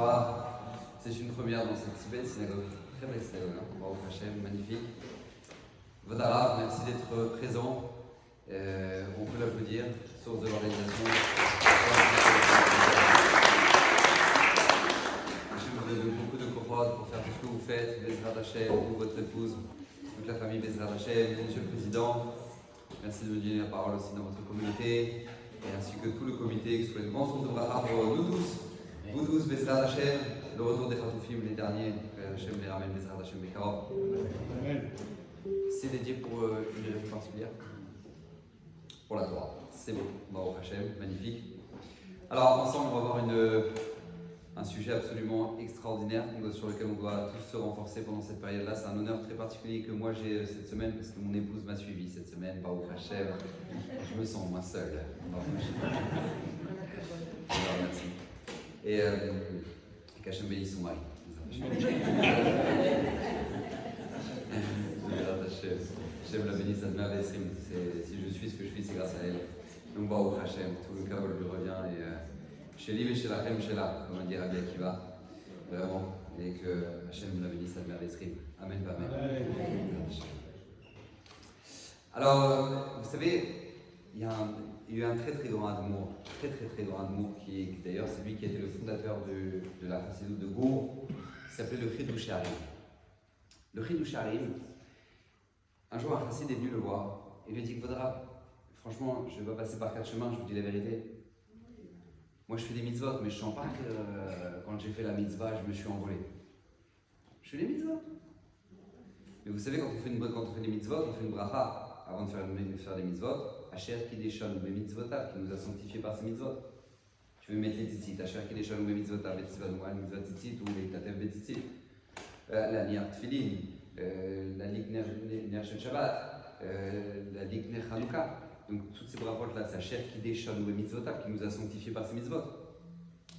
soir. C'est une première dans cette si belle synagogue, très belle synagogue, hein, Baruch Hashem, magnifique. Vodarav, merci d'être présent. On peut l'applaudir, source de l'organisation. Je vous donne beaucoup de courage pour faire tout ce que vous faites. Bezrat Hashem, vous, votre épouse, toute la famille Bezrat Hashem, Monsieur le Président. Merci de me donner la parole aussi dans votre communauté, et ainsi que tout le comité, que ce soit une grande source de bracha pour nous tous. Vous tous, Bezrat Hashem, le retour des Khatoufim, les derniers, Hashem les ramène, Bezrat Hashem Bekarov. C'est dédié pour une raison particulière, pour la Torah. C'est beau, Baruch Hashem, magnifique. Alors ensemble, on va voir un sujet absolument extraordinaire sur lequel on doit tous se renforcer pendant cette période-là. C'est un honneur très particulier que moi j'ai cette semaine parce que mon épouse m'a suivi cette semaine, Baruch Hashem. Je me sens moins seul. Merci. Et qu'Hachem bénisse son mari. Hachem la bénisse, si je suis ce que je suis, c'est grâce à elle. Donc Baruch Hashem, tout le kabbalah lui revient et chez lui et chez la Chem, chez la, comme a dit Rabbi Akiva, vraiment, et que Hachem la bénisse, Admer l'Esrim. Amen, amen. Alors, vous savez, il y a eu un très grand amour, très grand amour, qui d'ailleurs c'est lui qui était le fondateur de la Chassidut de Gour, qui s'appelait le Chidush Harim. Le Chidush Harim, un jour un chassid est venu le voir, et lui a dit que Vodarav, franchement, je ne vais pas passer par 4 chemins, je vous dis la vérité. Moi je fais des mitzvot, mais je ne sens pas que quand j'ai fait la mitzvah, je me suis envolé. Je fais des mitzvot. Mais vous savez, quand on fait des mitzvot, on fait une bracha avant de faire des mitzvot. Asher Kideshanu Bemitzvotav, qui nous a sanctifiés par ces mitzvot. Tu veux mettre les tzitzit, Asher Kideshanu Bemitzvotav, Betzivanu Al Mitzvot Tzitzit ou les Tatev Betzitzit. La Niar Tfilin, la Lik Ner Shel Shabbat, la Lik Ner Chanukah. Donc toutes ces brachot-là, c'est Asher Kideshanu Bemitzvotav, qui nous a sanctifiés par ces mitzvot.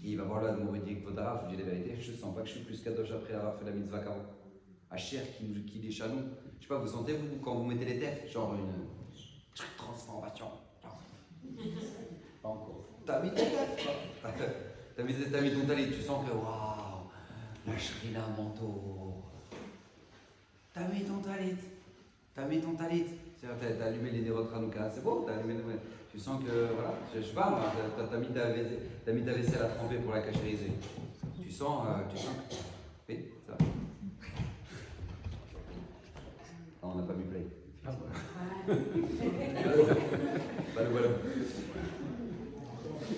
Et il va voir là de Mouridi Vodarav, je vous dis la vérité, je ne sens pas que je suis plus kadosh après avoir fait la mitzvah qu'avant. Asher Kideshanu. Je ne sais pas, vous sentez vous quand vous mettez les tefs, genre une transformation. Pas encore. T'as mis ton talit. T'as mis ton talit. Tu sens que waouh, la shrina manteau. T'as mis ton talit. T'as allumé les nérotes Hanouka. C'est beau. T'as allumé les. Tu sens que voilà. Je sais pas. T'as mis ta vaisselle à tremper pour la cachériser. Tu sens que. Oui, ça. Non, on n'a pas mis play. Voilà.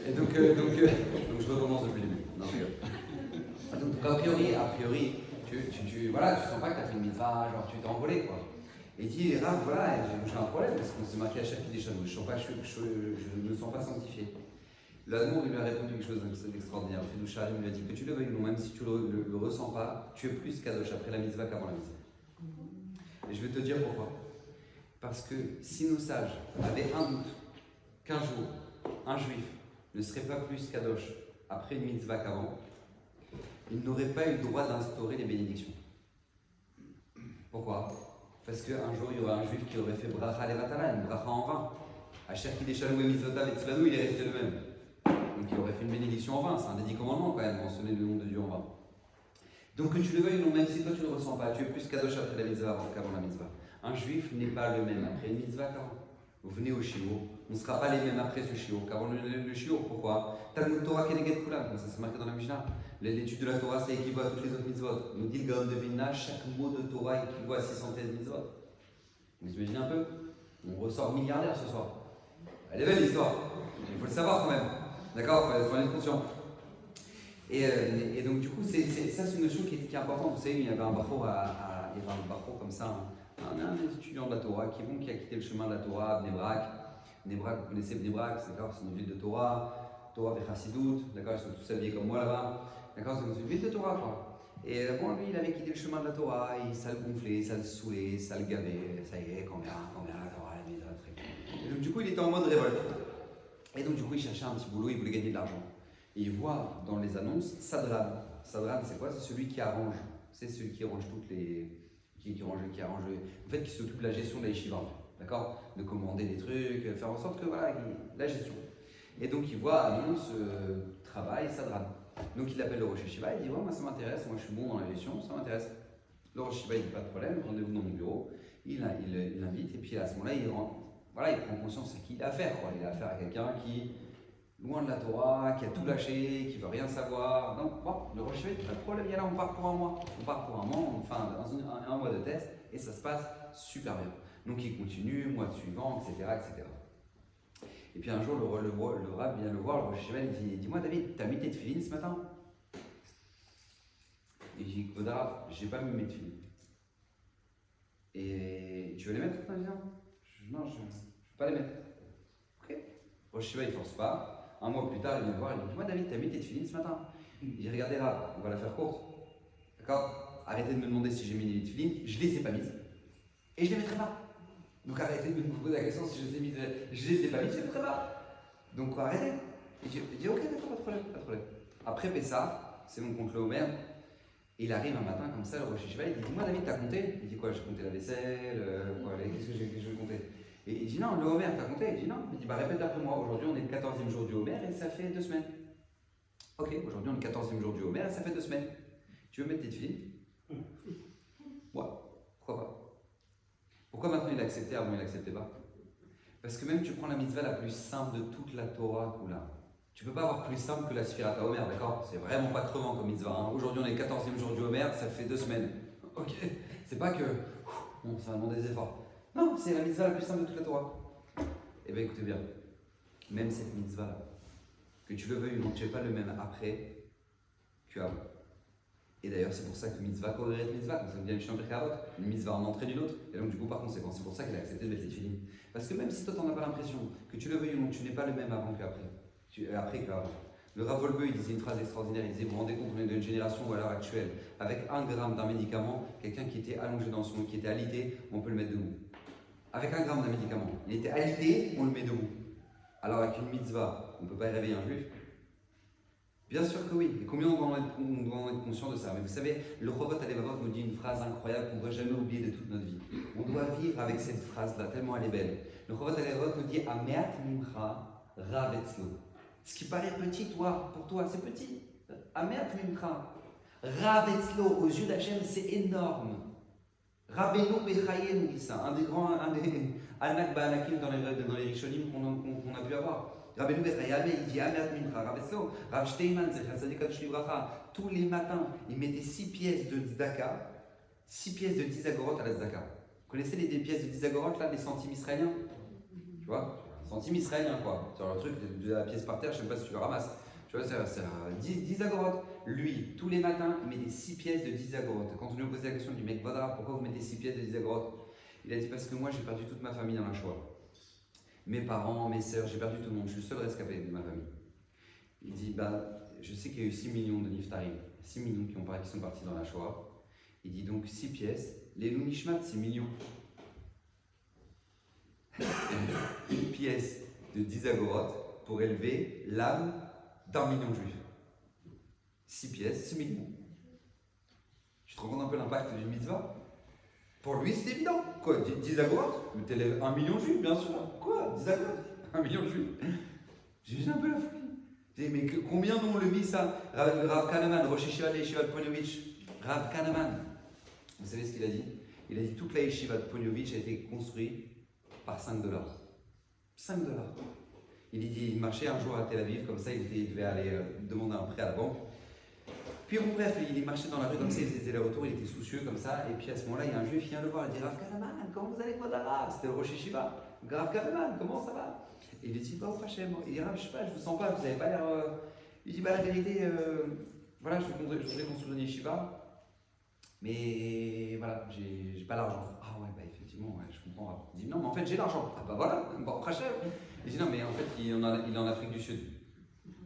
Et donc je recommence depuis le début. Non, donc a priori, tu sens pas que tu as fait une mitzvah, genre tu t'es envolé quoi. Et il dit, là voilà, j'ai un problème parce qu'on s'est marqué à chaque des choses. Je ne me sens pas sanctifié. L'amour lui a répondu quelque chose d'extraordinaire. Le Chidush Harim lui a dit que tu le veuilles ou non, même si tu le ressens pas, tu es plus kadosh après la mitzvah qu'avant la mitzvah. Et je vais te dire pourquoi. Parce que si nos sages avaient un doute qu'un jour, un juif ne serait pas plus kadosh après une mitzvah qu'avant, il n'aurait pas eu le droit d'instaurer les bénédictions. Pourquoi? Parce qu'un jour, il y aurait un juif qui aurait fait bracha levatala, une bracha en vain. Asher Kideshanu Bemitzvotav et Tzvanu, il est resté le même. Donc il aurait fait une bénédiction en vain, c'est un des 10 commandements quand même, mentionner le nom de Dieu en vain. Donc que tu le veuilles ou non, même si toi tu ne le ressens pas, tu es plus kadosh après la mitzvah qu'avant la mitzvah. Un juif n'est pas le même après une mitzvah qu'avant. Vous venez au shiur, on ne sera pas les mêmes après ce shiur qu'avant le shiur. Pourquoi? Talmud Torah Keneged Kulam, comme ça c'est marqué dans la Mishnah. L'étude de la Torah, ça équivaut à toutes les autres mitzvot. Nous dit le Gaon de Vilna, chaque mot de Torah équivaut à 613 mitzvot. Vous imaginez un peu? On ressort milliardaire ce soir. Elle est belle l'histoire, il faut le savoir quand même. D'accord? Il faut en être conscient. Et donc du coup, ça c'est une notion qui est importante. Vous savez, il y avait un bachour comme ça. Un étudiant de la Torah qui a quitté le chemin de la Torah, Bnei Brak. Bnei Brak, vous connaissez Bnei Brak, c'est une ville de Torah et Chassidut, d'accord, ils sont tous habillés comme moi là-bas, d'accord, c'est une ville de Torah quoi. Et bon, lui, il avait quitté le chemin de la Torah, ça le gonflait, ça le saoulait, ça le gavait, ça y est, combien la Torah, la misère, et donc du coup, il était en mode révolte. Et donc du coup, il cherchait un petit boulot, il voulait gagner de l'argent. Et il voit dans les annonces Sadran. Sadran, c'est quoi? C'est celui qui arrange, c'est celui qui arrange toutes les... en fait, qui s'occupe de la gestion de la yeshiva, d'accord, de commander des trucs, faire en sorte que voilà, la gestion. Et donc il voit annonce travail Sadran. Donc il appelle le Rosh Yeshiva, il dit ouais, moi ça m'intéresse, moi je suis bon dans la gestion, ça m'intéresse. Le Rosh Yeshiva il dit pas de problème, rendez-vous dans mon bureau, il l'invite et puis à ce moment-là il prend conscience de ce qu'il a à faire. Quoi. Il a affaire à quelqu'un qui loin de la Torah, qui a tout lâché, qui veut rien savoir. Donc bon, le Rosh Yeshiva dit pas de problème, il y a là, on part pour un mois. On part pour un mois, enfin un mois de test et ça se passe super bien. Donc il continue, mois suivant, etc. etc. Et puis un jour, le Rav vient le voir, le Rosh Yeshiva, il dit dis-moi David, t'as mis tes tefilines ce matin? Et j'ai dit Kodarav, j'ai pas mis mes tefilines. Et tu veux les mettre? Non, je ne veux pas les mettre. Ok. Le Rosh Yeshiva, il force pas. Un mois plus tard, il vient me voir, il dit dis-moi David, t'as mis tes tefilines ce matin? J'ai regardé Rav, on va la faire courte. D'accord? Arrêtez de me demander si j'ai mis les tefilines, je les ai pas mises. Et je les mettrai pas. Donc arrêtez de me poser la question si je les ai mises, je les ai pas mises, je les mettrai pas. Donc arrêtez. Et je dis ok, d'accord, pas de problème, pas de problème. Après Pessah, c'est mon compte le Homer. Il arrive un matin comme ça, le Rosh Yeshiva, il dit dis-moi David, t'as compté? Il dit quoi? J'ai compté la vaisselle, qu'est-ce que je vais compter? Et il dit non, le Homer, t'as compté? Il dit non. Il dit bah répète après moi, aujourd'hui on est le 14e jour du Homer et ça fait 2 semaines. Ok, aujourd'hui on est le 14e jour du Homer et ça fait 2 semaines. Tu veux mettre tes tefilines? Ouais, pourquoi pas? Pourquoi maintenant il a accepté, avant il n'acceptait pas? Parce que même tu prends la mitzvah la plus simple de toute la Torah, Kula. Tu peux pas avoir plus simple que la Sfirat HaOmer, d'accord? C'est vraiment pas crevant comme mitzvah. Hein. Aujourd'hui on est le 14e jour du Homer, ça fait 2 semaines. Ok? C'est pas que bon, ça va demander des efforts. Non, c'est la mitzvah la plus simple de toute la Torah. Eh bien écoutez bien, même cette mitzvah là, que tu le veuilles ou non, tu n'es pas le même après qu'avant. Et d'ailleurs, c'est pour ça que mitzvah corrélate mitzvah, comme ça me dit Mishnah Pirkei Avot, une mitzvah en entraîne une autre, et donc du coup, par conséquent, c'est pour ça qu'elle a accepté de mettre les tefilines. Parce que même si toi, tu n'en as pas l'impression, que tu le veuilles ou non, tu n'es pas le même avant qu'après. Après qu'avant. Le Rav Wolbe, il disait une phrase extraordinaire, il disait, vous vous rendez compte, on est d'une génération où à l'heure actuelle, avec 1 gramme d'un médicament, quelqu'un qui était allongé dans son lit, qui était alité, on peut le mettre debout. Avec 1 gramme d'un médicament, il était alité, on le met debout. Alors avec une mitzvah, on ne peut pas réveiller un juif. Bien sûr que oui. Et combien on doit en être conscient de ça? Mais vous savez, le Chovot HaLevavot nous dit une phrase incroyable qu'on ne doit jamais oublier de toute notre vie. On doit vivre avec cette phrase-là, tellement elle est belle. Le Chovot HaLevavot nous dit Ameat mimcha rav etzlo. Ce qui paraît petit, pour toi, c'est petit. Ameat mimcha rav etzlo, aux yeux d'Hachem, c'est énorme. Rabbeinu Bechayenu dit ça, un des Anak Ba'anakim dans les Rishonim qu'on a pu avoir. Rabbeinu Bechayenu, il dit Ameat Mincha, Rav Etzlo, Rav Shteiman, tous les matins, il mettait 6 pièces de tzedaka, 6 pièces de 10 agorot à la tzedaka. Vous connaissez les pièces de 10 agorot, là, les centimes israéliens? Tu vois? Centimes israéliens, quoi. Sur le truc de la pièce par terre, je ne sais pas si tu le ramasses. Tu vois, c'est 10 agorot. Lui, tous les matins, il met des 6 pièces de 10 agorot. Quand on lui a posé la question, il dit, mec, Vadra, pourquoi vous mettez 6 pièces de 10 agorot? Il a dit, parce que moi, j'ai perdu toute ma famille dans la Shoah. Mes parents, mes sœurs, j'ai perdu tout le monde. Je suis le seul rescapé de ma famille. Il dit, je sais qu'il y a eu 6 millions de Niftarim, 6 millions qui sont partis dans la Shoah. Il dit donc 6 pièces, les Lunishmat, 6 millions. Une pièce de 10 agorot pour élever l'âme d'1 million de juifs. 6 pièces, 6 millions. Tu te rends compte un peu l'impact d'une mitzvah? Pour lui, c'est évident. Quoi, 10 agorot? Mais t'élèves 1 million de juifs, bien sûr. Quoi, 10 agorot? 1 million de juifs? J'ai un peu la folie. Mais combien d'ont le vit ça? Rav Kahneman, Rosh Yeshiva de Yeshiva de Ponyovitch. Rav Kahneman. Vous savez ce qu'il a dit? Il a dit toute la Yeshiva de Ponyovitch a été construite par $5. $5. Il marchait un jour à Tel Aviv, comme ça, il devait aller demander un prêt à la banque. Puis bon, bref, il marchait dans la rue comme ça, il faisait les retours, il était soucieux comme ça. Et puis à ce moment-là, il y a un juif qui vient le voir, il dit Rav Kahneman, comment vous allez, quoi d'arabe? C'était le Rosh Yeshiva. Rav Kahneman, comment ça va? Et il lui dit, au Hachem. Il dit, Rav, je sais pas, je vous sens pas, vous avez pas l'air. Il dit, la vérité, voilà, je voudrais construire une yeshiva, mais voilà, j'ai pas l'argent. Ah ouais, effectivement, ouais, je comprends. Rav. Il dit, non, mais en fait, j'ai l'argent. Ah bah voilà, bon, Hachem. Il dit, non, mais en fait, il est en Afrique du Sud.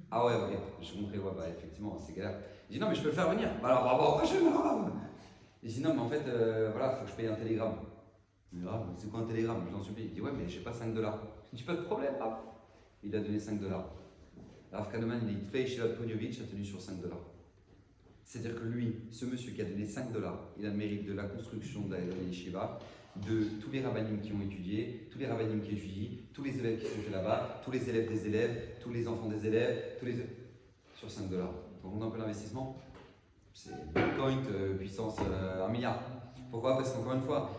Ah ouais, ok, je comprends, ouais, effectivement, c'est galère. Il dit, non, mais je peux le faire venir. Bah alors, bravo, Hachem, Rav. Il dit, non, mais en fait, voilà, faut que je paye un télégramme. Il dit, Rav, c'est quoi un télégramme? Je l'en supplie. Il dit, ouais, mais j'ai pas $5. Je dis, pas de problème, Rav. Il a donné $5. Rav Kahneman, il dit, toute la Yeshiva de Ponyovitch a tenu sur $5. C'est-à-dire que lui, ce monsieur qui a donné $5, il a le mérite de la construction de la Yeshiva, de tous les rabbinim qui ont étudié, tous les rabbinim qui étudient, tous les élèves qui sont faits là-bas, tous les élèves des élèves, tous les enfants des élèves, sur $5. raconte un peu l'investissement. C'est Bitcoin puissance 1 milliard. Pourquoi? Parce qu'encore une fois,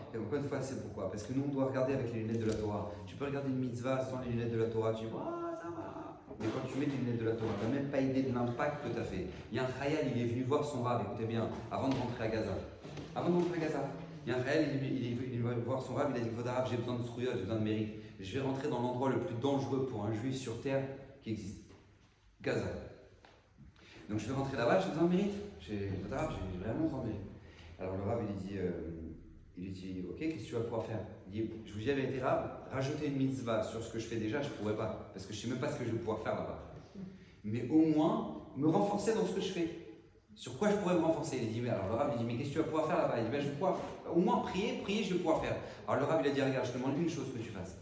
c'est pourquoi? Parce que nous, on doit regarder avec les lunettes de la Torah. Tu peux regarder une mitzvah sans les lunettes de la Torah, tu dis, oh, ça va. Mais quand tu mets les lunettes de la Torah, tu n'as même pas idée de l'impact que tu as fait. Il y a un Khayal, il est venu voir son rave, écoutez bien, avant de rentrer à Gaza. Il y a un Khayal, il est venu voir son rave, il a dit, Vodarav, j'ai besoin de Srouya, j'ai besoin de mérite. Je vais rentrer dans l'endroit le plus dangereux pour un juif sur terre qui existe. Gaza. Donc je vais rentrer là-bas, j'ai besoin de mérite. J'ai vraiment besoin de mérite. Alors le rave, il lui dit, ok, qu'est-ce que tu vas pouvoir faire? Il dit, je vous dis la vérité, rave, rajouter une mitzvah sur ce que je fais déjà, je ne pourrais pas, parce que je ne sais même pas ce que je vais pouvoir faire là-bas. Mais au moins, me renforcer dans ce que je fais. Sur quoi je pourrais me renforcer? Il dit, mais alors le rave, il dit, mais qu'est-ce que tu vas pouvoir faire là-bas? Il dit, ben, je vais pouvoir au moins prier, je vais pouvoir faire. Alors le rave, il a dit, regarde, je te demande une chose que tu fasses.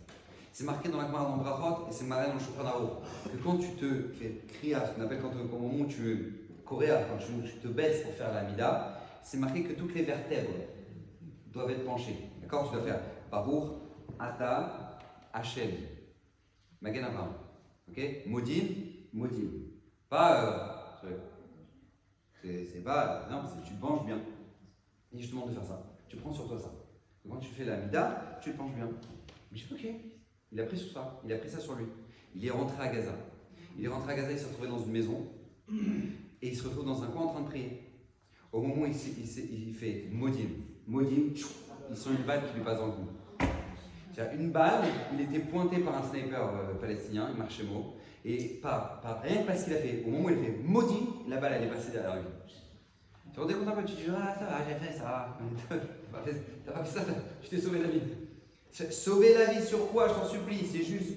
C'est marqué dans la Gemara dans Brachot et c'est marqué dans le Shulchan Aruch que quand tu te fais kriya, ce qu'on appelle au moment où tu choréa, quand tu te baisses pour faire la mida, c'est marqué que toutes les vertèbres doivent être penchées. D'accord? Tu dois faire Baruch, Ata, Hashem, Magen Avraham. Ok? Modim. Pas. C'est pas. Non, tu te penches bien. Et je te demande de faire ça. Tu prends sur toi ça. Quand tu fais la mida, tu te penches bien. Mais je dis ok. Il a pris sur ça. Il a pris ça sur lui. Il est rentré à Gaza. Il s'est retrouvé dans une maison. Et il se retrouve dans un coin en train de prier. Au moment où il fait Modim, il sent une balle qui lui passe dans le cou. C'est-à-dire une balle, il était pointé par un sniper palestinien, il marchait mot, et rien que parce qu'il a fait, au moment où il fait Modim, la balle elle est passée derrière lui. Tu te rends compte un peu, tu dis ah ça va, j'ai fait ça. T'as pas fait ça, tu t'es sauvé la vie. Sauver la vie sur quoi, je t'en supplie, il s'est juste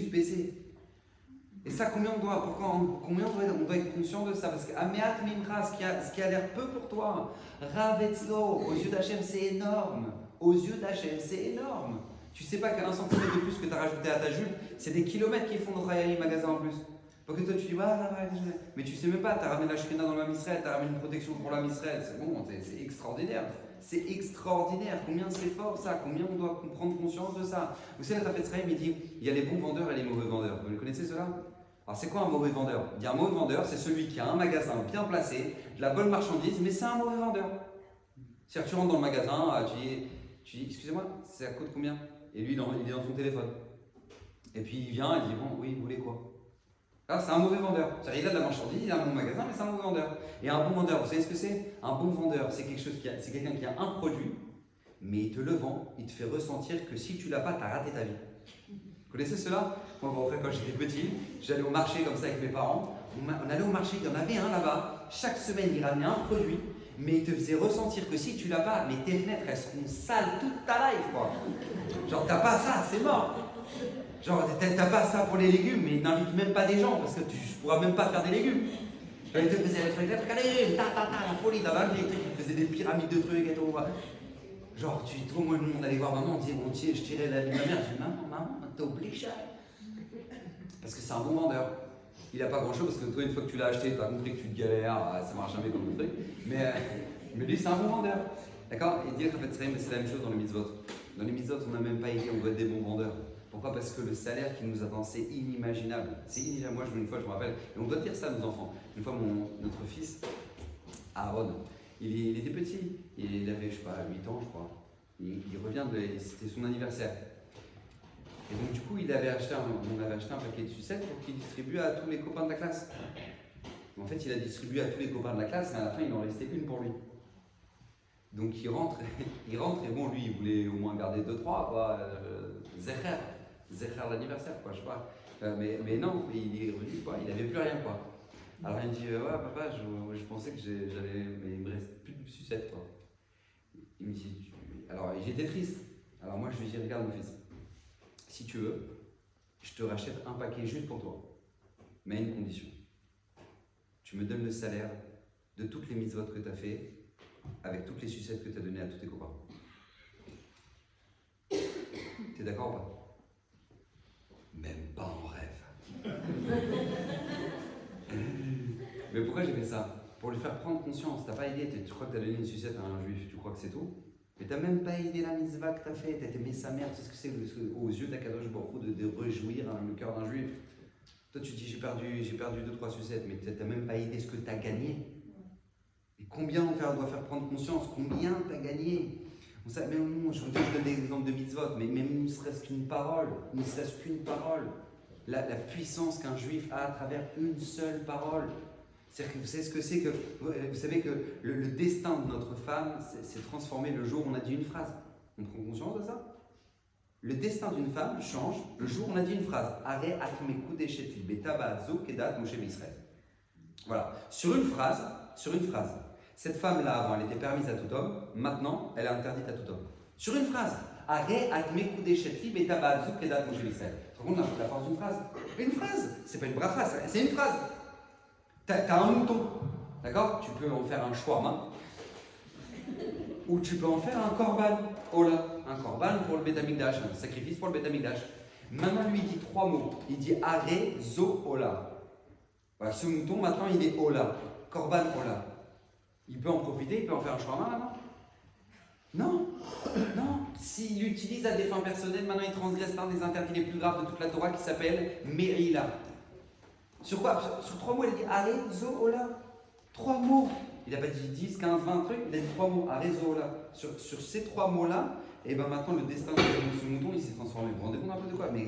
baissé. Et ça, combien on doit être conscient de ça? Parce que Ameat Mimra, ce qui a l'air peu pour toi, Ravetzlo, aux yeux d'Hachem, c'est énorme. Tu sais pas qu'un centimètre de plus que tu as rajouté à ta jupe, c'est des kilomètres qui font notre Hayali magasin en plus. Pour que toi tu dis, mais tu sais même pas, tu as ramené la Shrina dans l'âme Israël, tu as ramené une protection pour l'âme Israël, c'est bon, c'est extraordinaire. C'est extraordinaire, combien c'est fort ça, combien on doit prendre conscience de ça. Vous savez, le Rafet Sraïm, il dit, il y a les bons vendeurs et les mauvais vendeurs. Vous les connaissez ceux-là? Alors c'est quoi un mauvais vendeur? Il dit un mauvais vendeur, c'est celui qui a un magasin bien placé, de la bonne marchandise, mais c'est un mauvais vendeur. C'est-à-dire que tu rentres dans le magasin, tu dis excusez-moi, ça coûte combien? Et lui, il est dans son téléphone. Et puis il vient, il dit bon, oui, vous voulez quoi? Là, c'est un mauvais vendeur. C'est-à-dire, il a de la marchandise, il a un bon magasin, mais c'est un mauvais vendeur. Et un bon vendeur, vous savez ce que c'est? Un bon vendeur, c'est quelqu'un qui a un produit, mais il te le vend, il te fait ressentir que si tu l'as pas, tu as raté ta vie. Vous connaissez cela? Moi, quand j'étais petit, j'allais au marché comme ça avec mes parents. On allait au marché, il y en avait un là-bas. Chaque semaine, il ramenait un produit, mais il te faisait ressentir que si tu l'as pas, mais tes fenêtres, elles seront sales toute ta life, quoi. Genre, t'as pas ça, c'est mort. Genre, t'as pas ça pour les légumes, mais n'invite même pas des gens, parce que tu pourras même pas faire des légumes. Il te faisait des trucs, allez, la folie, t'as vu, il faisait des pyramides de trucs et tout. Genre, moi, nous, on allait voir maman, on disait, je tirais la vie de ma mère, je dis, maman, t'es obligé. Parce que c'est un bon vendeur. Il n'a pas grand chose, parce que toi, une fois que tu l'as acheté, tu as compris que tu te galères, ça marche jamais comme le truc. Mais lui, c'est un bon vendeur. D'accord? Et dire, en fait, c'est la même chose dans les mitzvot. Dans les mitzvot, on n'a même pas idée, on doit être des bons vendeurs. Pourquoi? Parce que le salaire qui nous attend, c'est inimaginable. C'est inimaginable. Moi, une fois, je me rappelle, et on doit dire ça à nos enfants. Une fois, notre fils, Aaron, il était petit, il avait, je sais pas, 8 ans, je crois. Il revient, c'était son anniversaire. Et donc, du coup, on avait acheté un paquet de sucettes pour qu'il distribue à tous les copains de la classe. En fait, il a distribué à tous les copains de la classe, mais à la fin, il en restait une pour lui. Donc, il rentre, et bon, lui, il voulait au moins garder 2-3, quoi. Zecher l'anniversaire, quoi, je sais pas. Mais non, il est revenu, quoi, il n'avait plus rien, quoi. Alors, il me dit, ouais, papa, je pensais que j'allais, mais il me reste plus de sucettes, quoi. Il me dit, alors, j'étais triste. Alors, moi, je lui dis, regarde, mon fils, si tu veux, je te rachète un paquet juste pour toi, mais à une condition. Tu me donnes le salaire de toutes les mitzvot que tu as fait, avec toutes les sucettes que tu as données à tous tes copains. T'es d'accord ou pas? Même pas en rêve. Mais pourquoi j'ai fait ça? Pour lui faire prendre conscience. T'as pas idée, tu crois que tu as donné une sucette à un juif, tu crois que c'est tout? Mais t'as même pas idée la mitzvah que t'as fait, t'as aimé sa mère, tu sais ce que c'est aux yeux d'Akadosh Baruch Hu de réjouir le cœur d'un juif. Toi, tu dis, j'ai perdu 2-3 sucettes, mais tu n'as même pas idée ce que tu as gagné. Et combien on doit faire prendre conscience, combien tu as gagné. Je vous donne des exemples de mitzvot, mais même ne serait-ce qu'une parole, la puissance qu'un juif a à travers une seule parole. C'est-à-dire que vous savez ce que c'est que, vous savez que le destin de notre femme s'est transformé le jour où on a dit une phrase. On prend conscience de ça? Le destin d'une femme change le jour où on a dit une phrase. Voilà. Sur une phrase, cette femme-là, avant, elle était permise à tout homme, maintenant, elle est interdite à tout homme. Sur une phrase. Tu te rends compte la force d'une phrase? Une phrase, c'est pas une bracha, c'est une phrase. T'as un mouton, d'accord? Tu peux en faire un shawarma, ou tu peux en faire un korban. Ola, un korban pour le Beth Amikdash, un sacrifice pour le Beth Amikdash. Maintenant, lui, il dit 3 mots. Il dit Are Zo Ola. Voilà, ce mouton, maintenant, il est Ola. Korban Ola. Il peut en profiter, il peut en faire un shawarma maintenant? Non. S'il l'utilise à des fins personnelles, maintenant, il transgresse l'un des interdits les plus graves de toute la Torah qui s'appelle Merila. Sur quoi? Sur 3 mots, il dit Are Zo Ola. 3 mots. Il n'a pas dit 10, 15, 20 trucs, il a dit 3 mots, Arezola. Sur ces 3 mots-là, et ben maintenant le destin de ce mouton, il s'est transformé. Vous vous rendez compte un peu de quoi? Mais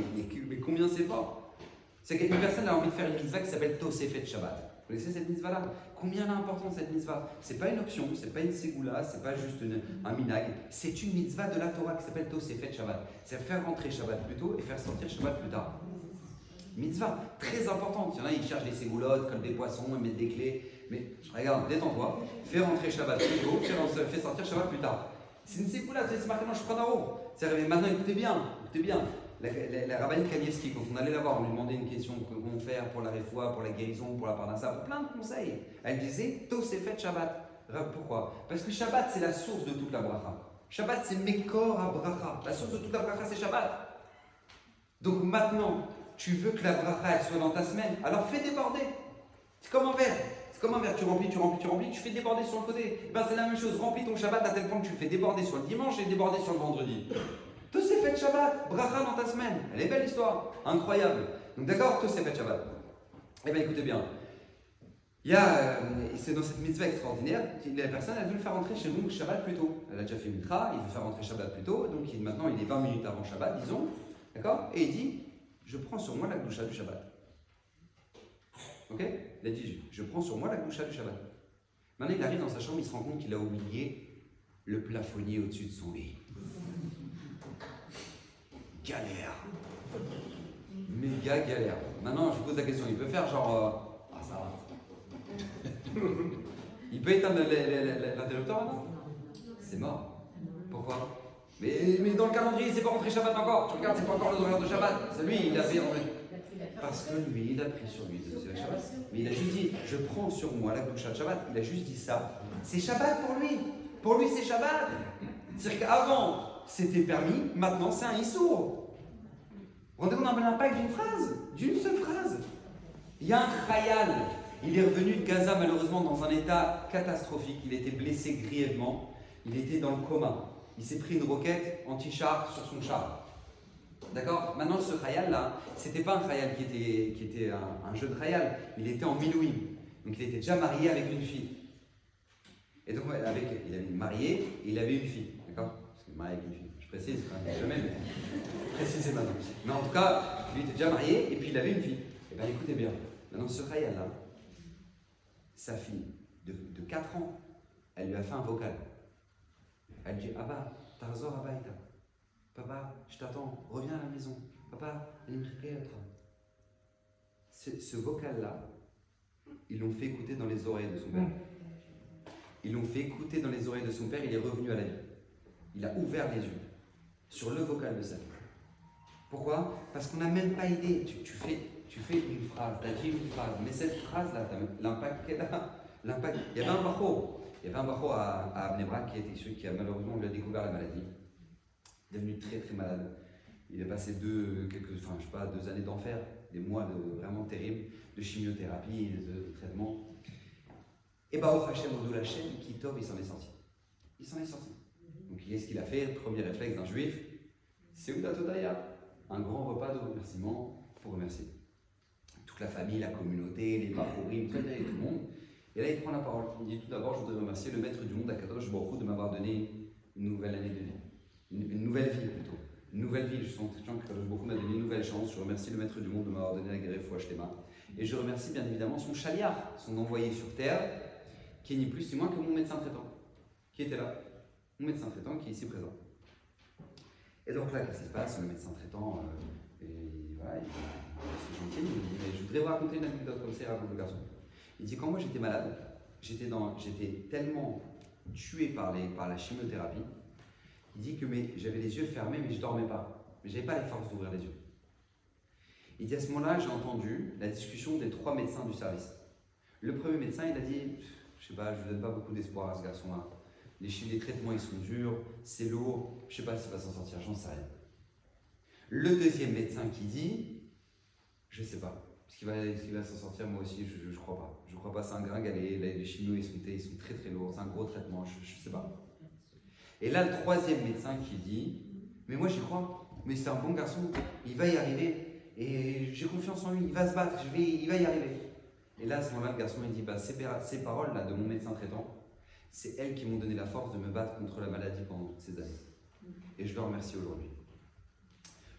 combien c'est fort? C'est qu'une personne a envie de faire une mitzvah qui s'appelle Tosefet Shabbat. Vous connaissez cette mitzvah-là? Combien elle est importante cette mitzvah? C'est pas une option, c'est pas une ségoula, c'est pas juste un minag. C'est une mitzvah de la Torah qui s'appelle Tosefet Shabbat. C'est faire rentrer Shabbat plus tôt et faire sortir Shabbat plus tard. Mitzvah, très importante. Il y en a, ils cherchent des ségoulottes, comme des poissons, ils mettent des clés. Mais regarde, détends-toi, fais rentrer Shabbat plus tôt, fais sortir Shabbat plus tard. C'est une ségoula, c'est marqué dans Shulchan. Mais maintenant, écoutez bien. La rabbinite Kanievski, quand on allait la voir, on lui demandait une question, comment faire pour la réfoua, pour la guérison, pour la parnassa, pour plein de conseils. Elle disait, Tosefet Shabbat. Pourquoi? Parce que Shabbat, c'est la source de toute la bracha. Shabbat, c'est Mekor à bracha. La source de toute la bracha, c'est Shabbat. Donc maintenant, tu veux que la bracha elle soit dans ta semaine, alors fais déborder. C'est comme un verre. Tu remplis, tu fais déborder sur le côté. Ben, c'est la même chose, remplis ton Shabbat à tel point que tu le fais déborder sur le dimanche et déborder sur le vendredi. Tout s'est fait Shabbat, bracha dans ta semaine. Elle est belle l'histoire, incroyable. Donc d'accord, tout s'est fait Shabbat. Eh bien écoutez bien, c'est dans cette mitzvah extraordinaire, la personne elle veut le faire rentrer chez nous Shabbat plus tôt. Elle a déjà fait Mitra, il veut faire rentrer Shabbat plus tôt, donc maintenant il est 20 minutes avant Shabbat, disons. D'accord? Et il dit, je prends sur moi la gdoucha du Shabbat. Ok? Il a dit, je prends sur moi la gdoucha du Shabbat. Maintenant, il arrive dans sa chambre, il se rend compte qu'il a oublié le plafonnier au-dessus de son lit. Galère. Méga galère. Maintenant, je vous pose la question, il peut faire genre... ça va. Il peut éteindre l'interrupteur maintenant? C'est mort. Pourquoi? Mais dans le calendrier, c'est pas rentré Shabbat encore. Tu regardes, c'est pas encore le horaire de Shabbat. C'est lui, il a fait rentrer. Parce que lui, il a pris sur lui de Shabbat. Mais il a juste dit, je prends sur moi la gdoucha de Shabbat. Il a juste dit ça. C'est Shabbat pour lui. Pour lui, c'est Shabbat. C'est-à-dire qu'avant, c'était permis. Maintenant, c'est un issour. Vous rendez compte de l'impact d'une phrase? D'une seule phrase. Il y a un khayal. Il est revenu de Gaza, malheureusement, dans un état catastrophique. Il était blessé grièvement. Il était dans le coma. Il s'est pris une roquette anti-char sur son char. D'accord? Maintenant, ce khayal-là, c'était pas un khayal qui était un jeu de khayal. Il était en milouim. Donc, il était déjà marié avec une fille. Et donc, il avait marié et il avait une fille. D'accord? Parce qu'il est marié avec une fille. Je précise, jamais, mais précisez maintenant. Mais en tout cas, lui était déjà marié et puis il avait une fille. Et bien, écoutez bien. Maintenant, ce khayal-là, sa fille de 4 ans, elle lui a fait un vocal. Elle dit, Abba, Tarzor Abaïta. Papa, je t'attends, reviens à la maison. Papa, ce vocal-là, ils l'ont fait écouter dans les oreilles de son père. Ils l'ont fait écouter dans les oreilles de son père, il est revenu à la vie. Il a ouvert les yeux sur le vocal de sa vie. Pourquoi? Parce qu'on n'a même pas idée. Tu fais une phrase, tu as dit une phrase, mais cette phrase-là, l'impact qu'elle a, il y avait un bachot à Bnei Brak qui a malheureusement lui a découvert la maladie. Devenu très très malade. Il a passé 2 années d'enfer, des mois vraiment terribles, de chimiothérapie, de traitement. Et Baruch Hashem, Odou Hashem, Kitov, il s'en est sorti. Donc qu'est-ce qu'il a fait? Le premier réflexe d'un juif, c'est Ouda Todaya, un grand repas de remerciement pour remercier. Toute la famille, la communauté, les Bachorim, tout le monde. Et là, il prend la parole. Il dit tout d'abord, je voudrais remercier le maître du monde, Akadosh Baruch Hu, de m'avoir donné une nouvelle année de vie. Une nouvelle vie plutôt. Une nouvelle vie. Je sens que Akadosh Baruch Hu m'a donné une nouvelle chance. Je remercie le maître du monde de m'avoir donné la guerre Fouach Shlema. Et je remercie bien évidemment son chaliar, son envoyé sur terre, qui est ni plus ni moins que mon médecin traitant, qui était là. Mon médecin traitant qui est ici présent. Et donc là, qu'est-ce qui se passe? Le médecin traitant, voilà, c'est gentil, il me dit, mais je voudrais vous raconter une anecdote comme ça, raconte le garçon. Il dit, quand moi j'étais malade, j'étais tellement tué par la chimiothérapie, il dit que j'avais les yeux fermés, mais je ne dormais pas. Mais je n'avais pas les forces d'ouvrir les yeux. Il dit, à ce moment-là, j'ai entendu la discussion des 3 médecins du service. Le premier médecin, il a dit, je ne sais pas, je ne donne pas beaucoup d'espoir à ce garçon-là. Les traitements, ils sont durs, c'est lourd, je ne sais pas s'il va s'en sortir, j'en sais rien. Le deuxième médecin qui dit, je ne sais pas, est-ce qu'il va s'en sortir, moi aussi, je ne crois pas. Je ne crois pas, c'est un gringalet, les chimios, ils sont très très lourds, c'est un gros traitement, je ne sais pas. Et là, le troisième médecin qui dit, mais moi j'y crois, mais c'est un bon garçon, il va y arriver, et j'ai confiance en lui, il va se battre, il va y arriver. Et là, à ce moment-là, le garçon, il dit, bah, ces paroles-là de mon médecin traitant, c'est elles qui m'ont donné la force de me battre contre la maladie pendant toutes ces années. Et je le remercie aujourd'hui.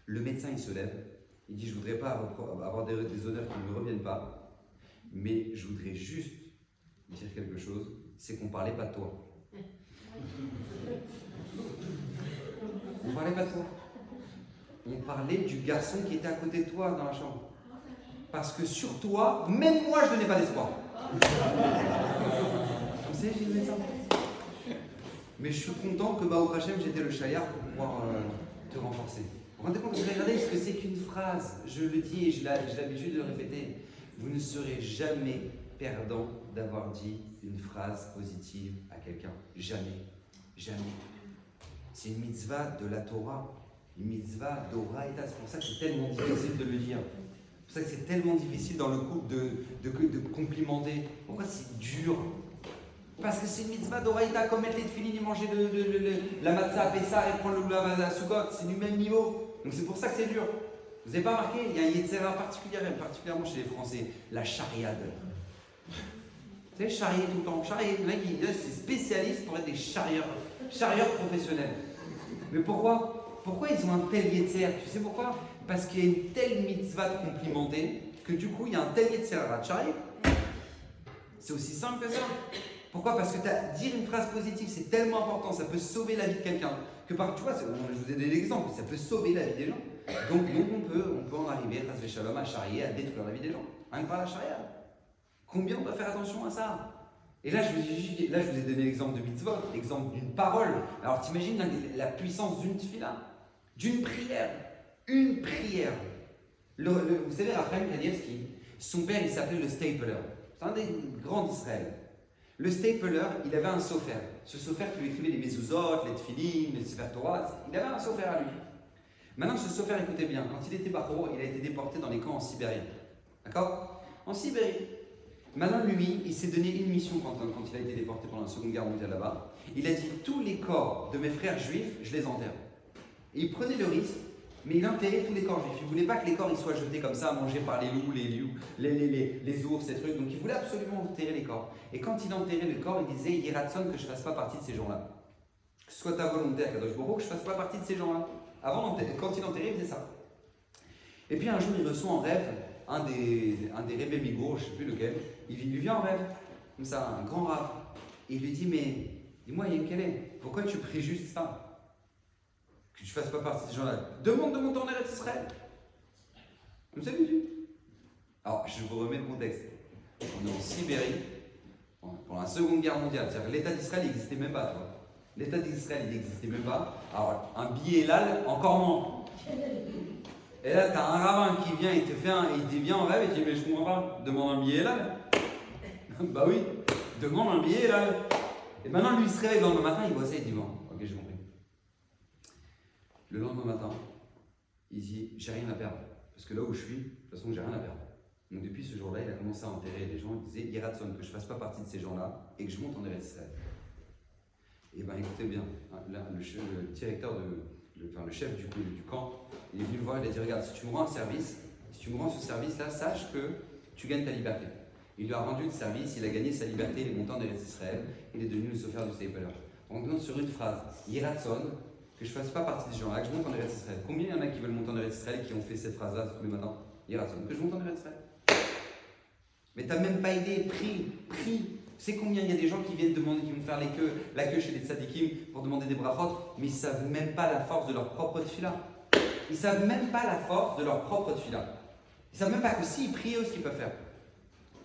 Le médecin, il se lève, il dit, je ne voudrais pas avoir des honneurs qui ne me reviennent pas, mais je voudrais juste dire quelque chose, c'est qu'on ne parlait pas de toi. On ne parlait pas de toi. On parlait du garçon qui était à côté de toi dans la chambre. Parce que sur toi, même moi, je n'ai pas d'espoir. Vous savez, j'ai le médecin. Mais je suis content que au Hachem, j'étais le chayar pour pouvoir te renforcer. Vous vous rendez compte, regardez ce que c'est qu'une phrase. Je le dis et j'ai l'habitude de le répéter. Vous ne serez jamais perdant d'avoir dit une phrase positive à quelqu'un. Jamais. Jamais. C'est une mitzvah de la Torah. Une mitzvah d'Oraïta. C'est pour ça que c'est tellement difficile de le dire. C'est pour ça que c'est tellement difficile dans le couple de complimenter. Pourquoi c'est dur? Parce que c'est une mitzvah d'Oraïta, comme mettre les tefilines et manger la matzah à Pessah et prendre le lulav à Sukkot, c'est du même niveau. Donc c'est pour ça que c'est dur. Vous n'avez pas remarqué, il y a un yetzera particulièrement chez les Français, la chariade. Vous savez, charrier tout le temps, charrier. Le mec, c'est spécialiste pour être des charrieurs professionnels. Mais pourquoi ils ont un tel yetzer? Tu sais pourquoi? Parce qu'il y a une telle mitzvah de complimenter que du coup, il y a un tel yetzera de charrier. C'est aussi simple que ça. Pourquoi? Parce que dire une phrase positive, c'est tellement important, ça peut sauver la vie de quelqu'un. Que tu vois, je vous ai donné l'exemple, ça peut sauver la vie des gens. Donc on peut en arriver, Chas v'Shalom, à charrier, à détruire la vie des gens. Rien que par la charia. Combien on doit faire attention à ça? Et là, je vous ai donné l'exemple de mitzvot, l'exemple d'une parole. Alors t'imagines la puissance d'une tefila, d'une prière. Une prière. Vous savez, Raphaël Kanievski, son père, il s'appelait le Stapler. C'est un des grands d'Israël. Le Stapler, il avait un sofer. Ce sofer qui lui écrivait les mezuzot, les tefilines, les sefer Torah, il avait un sofer à lui. Maintenant, ce sofer, écoutez bien, quand il était bachor, il a été déporté dans les camps en Sibérie. D'accord? En Sibérie. Maintenant, lui, il s'est donné une mission quand il a été déporté pendant la Seconde Guerre mondiale là-bas. Il a dit, tous les corps de mes frères juifs, je les enterre. Et il prenait le risque, mais il enterrait tous les corps juifs. Il ne voulait pas que les corps ils soient jetés comme ça, mangés par les loups, les ours, ces trucs. Donc il voulait absolument enterrer les corps. Et quand il enterrait le corps, il disait, Yiratson, que je ne fasse pas partie de ces gens-là. Que ce soit ta volonté à Kadosh Baruch Hu, que je ne fasse pas partie de ces gens-là. Avant, quand il enterrait, il faisait ça. Et puis un jour, il reçoit en rêve un des Rebbe Migour, je ne sais plus lequel. Il lui vient en rêve, comme ça, un grand rave. Et il lui dit, mais dis-moi, Yenkele, pourquoi tu pries juste ça? Que tu ne fasses pas partie de ces gens-là. Demande de monter en Eretz Israël. Comme ça, lui dit. Alors, je vous remets le contexte. On est en Sibérie, pendant la Seconde Guerre mondiale. C'est-à-dire que l'État d'Israël n'existait même pas, toi. L'État d'Israël n'existait même pas. Alors, un billet Elal, encore moins. Et là, tu as un rabbin qui vient, il te vient en rêve et il dit, mais je comprends pas, demande un billet Elal. Bah oui, demande un billet Elal. Et maintenant, lui, il se réveille le lendemain matin, il voit ça, il dit, bon, ok, j'ai compris. Le lendemain matin, il dit, j'ai rien à perdre. Parce que là où je suis, de toute façon, j'ai rien à perdre. Donc depuis ce jour-là, il a commencé à enterrer les gens. Il disait, Yiratson, que je ne fasse pas partie de ces gens-là et que je monte en Eretz Israël. Et bien écoutez bien, là, le directeur, le chef du camp, il est venu le voir, il a dit, regarde, si tu me rends un service, si tu me rends ce service-là, sache que tu gagnes ta liberté. Il lui a rendu le service, il a gagné sa liberté, il est monté en Eretz Israël, il est devenu le sauveur du Stapler. Donc, nous, sur une phrase, Yiratson, que je ne fasse pas partie de ces gens-là, que je monte en Eretz Israël. Combien il y en a qui veulent monter en Eretz Israël et qui ont fait cette phrase-là tous les matins? Yiratson, que je monte en Eretz Israël. Mais tu n'as même pas idée, prie. Tu sais combien il y a des gens qui viennent demander, qui vont faire la queue chez les tzadikim pour demander des brachot, mais ils ne savent même pas la force de leur propre tefila. Ils ne savent même pas la force de leur propre tefila. Ils ne savent même pas que s'ils prient, eux, ce qu'ils peuvent faire.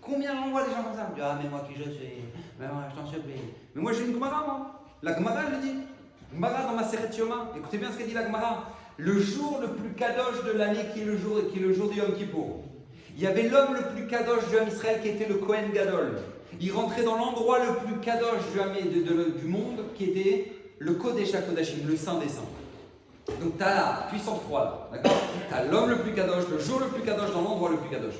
Combien on voit des gens comme ça? Ah, mais moi qui je sais, mais moi je t'en supplie. Mais moi j'ai une Gemara, moi. La Gemara, elle le dit. Gemara dans ma Maseret Yoma. Écoutez bien ce qu'elle dit la Gemara. Le jour le plus kadosh de l'année, qui est le jour de Yom Kippour. Il y avait l'homme le plus kadosh du Ham Israël qui était le Kohen Gadol. Il rentrait dans l'endroit le plus kadosh du monde qui était le Kodesh HaKodashim, le Saint des Saints. Donc tu as la puissance 3 là, d'accord? Tu as l'homme le plus kadosh, le jour le plus kadosh dans l'endroit le plus kadosh.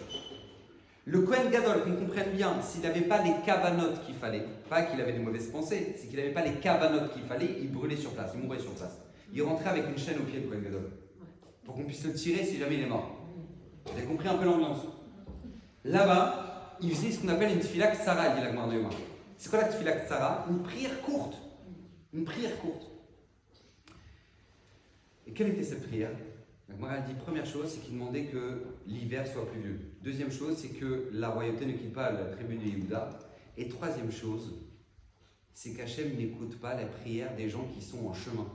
Le Kohen Gadol, qu'on comprenne bien, s'il n'avait pas les kavanotes qu'il fallait, pas qu'il avait des mauvaises pensées, c'est qu'il n'avait pas les kavanotes qu'il fallait, il brûlait sur place, il mourait sur place. Il rentrait avec une chaîne au pied, le Kohen Gadol, pour qu'on puisse le tirer si jamais il est mort. Vous avez compris un peu l'ambiance? Là-bas, il faisait ce qu'on appelle une tefila ksara, dit la Gemara de Yoma. C'est quoi la tefila ksara? Une prière courte. Une prière courte. Et quelle était cette prière? La Gemara dit, première chose, c'est qu'il demandait que l'hiver soit pluvieux. Deuxième chose, c'est que la royauté ne quitte pas la tribu de Yehuda. Et troisième chose, c'est qu'Hachem n'écoute pas la prière des gens qui sont en chemin.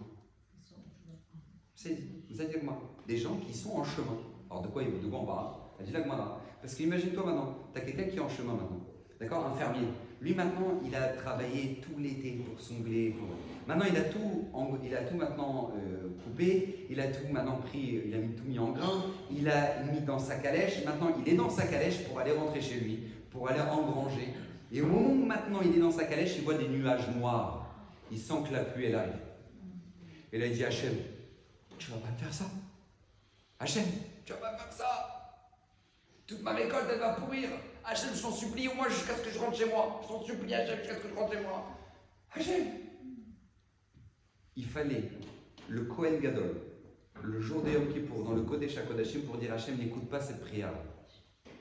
Vous savez comment? Des gens qui sont en chemin. Alors de quoi on parle? Elle dit la Gemara. Parce qu'imagine-toi maintenant, tu as quelqu'un qui est en chemin maintenant. D'accord? Un fermier. Lui maintenant, il a travaillé tout l'été pour son blé. Maintenant, il a tout maintenant coupé, il a tout maintenant pris, il a tout mis en grain, il a mis dans sa calèche. Maintenant, il est dans sa calèche pour aller rentrer chez lui, pour aller engranger. Et au moment où maintenant il est dans sa calèche, il voit des nuages noirs. Il sent que la pluie, elle arrive. Et là, il dit, Hachem, tu vas pas me faire ça. Hachem, tu vas pas me faire ça. Toute ma récolte, elle va pourrir. Hachem, je t'en supplie, au moins jusqu'à ce que je rentre chez moi. Je t'en supplie, Hachem, jusqu'à ce que je rentre chez moi. Hachem. Il fallait le Kohen Gadol, le jour de Yom Kippour, dans le Kodesh HaKodashim, pour dire Hachem, n'écoute pas cette prière.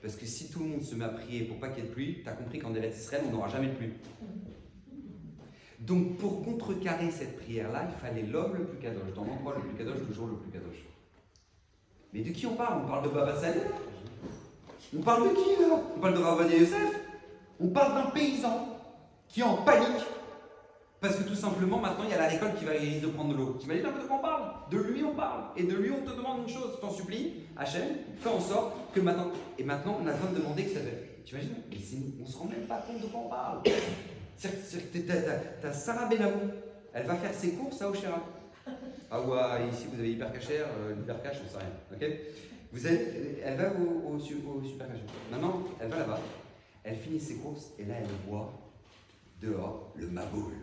Parce que si tout le monde se met à prier pour pas qu'il y ait de pluie, tu as compris qu'en Eretz Israël, on n'aura jamais de pluie. Donc, pour contrecarrer cette prière-là, il fallait l'homme le plus kadosh, dans l'endroit le plus kadosh, le jour le plus kadosh. Mais de qui on parle? On parle de Baba Saleh? On parle de qui là? On parle de Rav Ovadia Yosef? On parle d'un paysan qui est en panique parce que tout simplement maintenant il y a la récolte qui va risquer de prendre de l'eau. T'imagines un peu de quoi on parle? De lui on parle. Et de lui on te demande une chose, je t'en supplie, Hachem, fais en sorte que maintenant. Et maintenant on a besoin de demander que ça fait. T'imagines? On se rend même pas compte de quoi on parle. T'as Sarah Benamou, elle va faire ses courses à Oshera. Ah ouais, ici vous avez hyper cachère, hyper cash, on sait rien. Ok? Elle va au super caché. Maintenant, elle va là-bas, elle finit ses courses et là elle voit dehors le Maboul.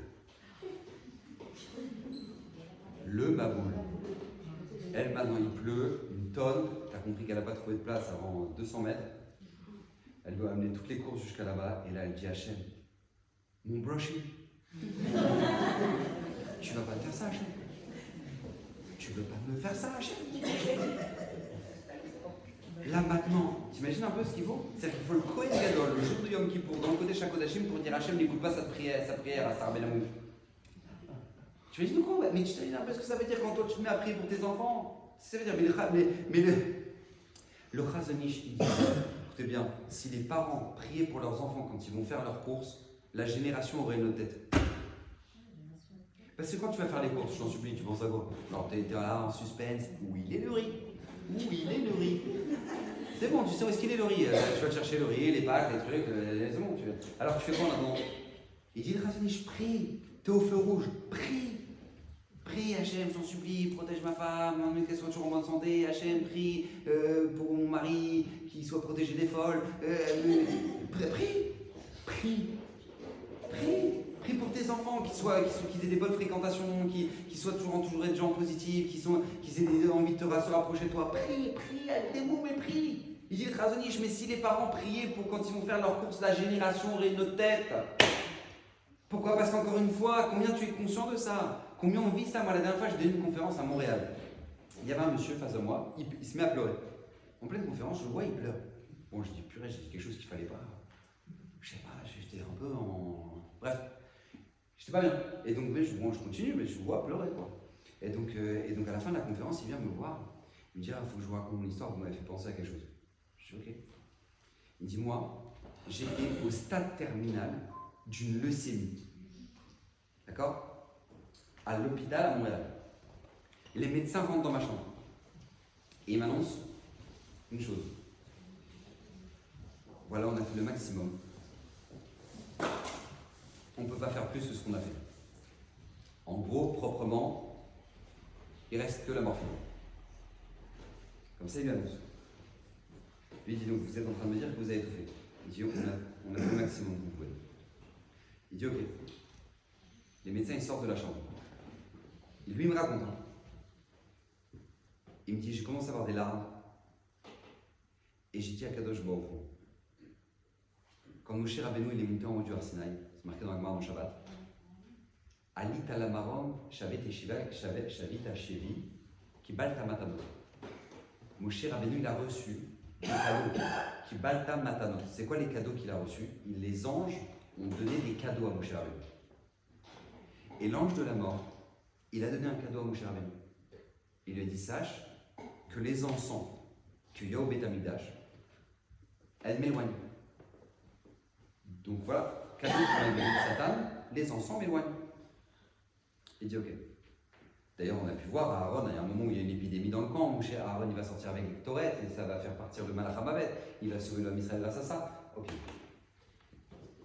Le Maboul. Elle maintenant il pleut, une tonne, tu as compris qu'elle n'a pas trouvé de place avant 200 mètres. Elle doit amener toutes les courses jusqu'à là-bas et là elle dit à Hachem, mon brochy, tu vas pas me faire ça Hachem. Tu veux pas me faire ça Hachem. Là maintenant, t'imagines un peu ce qu'il faut? C'est-à-dire qu'il faut le Kohen Gadol, le jour de Yom Kippour, dans le Kodesh HaKodashim, pour dire Hachem n'écoute pas sa prière à Sarah Benamou. Tu imagines quoi? Mais tu t'imagines un peu ce que ça veut dire quand toi tu te mets à prier pour tes enfants? Ça veut dire, mais le Chazon Ish, il dit, écoutez bien, si les parents priaient pour leurs enfants quand ils vont faire leurs courses, la génération aurait une autre tête. Parce que quand tu vas faire les courses, je t'en supplie, tu penses à quoi? Alors t'es là en suspense, où il est le riz? Où il est le riz? C'est bon, tu sais où est-ce qu'il est le riz? Tu vas te chercher le riz, les pâtes, les trucs, c'est bon. Alors tu fais quoi là-dedans? Il dit le Chazon Ish, prie, t'es au feu rouge, prie. Prie, Hachem, j'en supplie, protège ma femme, qu'elle soit toujours en bonne santé. Hachem, prie pour mon mari, qu'il soit protégé des folles. Prie pour tes enfants, qu'ils aient des bonnes fréquentations, qu'ils soient toujours entourés de gens positifs, qu'ils aient envie de te rapprocher de toi. Prie, avec des mots, mais prie. Il dit le Chazon Ish, mais si les parents priaient pour quand ils vont faire leurs courses, la génération aurait une autre tête. Pourquoi? Parce qu'encore une fois, combien tu es conscient de ça? Combien on vit ça? Moi, la dernière fois, j'ai donné une conférence à Montréal. Il y avait un monsieur face à moi, il se met à pleurer. En pleine conférence, je le vois, il pleure. Bon, je dis purée, j'ai dit quelque chose qu'il fallait pas. Je sais pas, j'étais un peu en. Bref, j'étais pas bien. Et donc, je continue, mais je vous vois pleurer, quoi. Et donc, à la fin de la conférence, il vient me voir. Il me dit, il faut que je vous raconte mon histoire, vous m'avez fait penser à quelque chose. Je dis, ok. Il me dit, moi, j'étais au stade terminal d'une leucémie. D'accord? À l'hôpital à Montréal. Les médecins rentrent dans ma chambre. Et ils m'annoncent une chose. Voilà, on a fait le maximum. On ne peut pas faire plus que ce qu'on a fait. En gros, proprement, il reste que la morphine. Comme ça, il lui annonce. Lui, il dit donc, vous êtes en train de me dire que vous avez tout fait. Il dit, on a fait le maximum que vous pouvez. Il dit, ok. Les médecins, ils sortent de la chambre. Et lui, il me raconte. Il me dit, j'ai commencé à avoir des larmes. Et j'ai dit à Kadosh Baruch Hu, quand Moshe Rabbeinu il est monté en haut du Har Sinaï, c'est marqué dans la Gemara dans Shabbat, Alit ala marom shavet shavit hashevi kibalta matanot. Moshe Rabbeinu il a reçu des cadeaux kibalta matanot. C'est quoi les cadeaux qu'il a reçus? Les anges ont donné des cadeaux à Moshe Rabbeinu. Et l'ange de la mort, il a donné un cadeau à Moshe Rabbeinu. Il lui a dit, sache que les encens qu'il y a au Beth Amikdash, elles m'éloignent. Donc voilà, cadeau pour les bénis de Satan, les encens m'éloignent. Il dit ok. D'ailleurs, on a pu voir à Aaron, il y a un moment où il y a une épidémie dans le camp, Moshe Aaron il va sortir avec les Torah et ça va faire partir le Malach HaMavet, il va sauver l'homme Israël grâce à ça. Ok.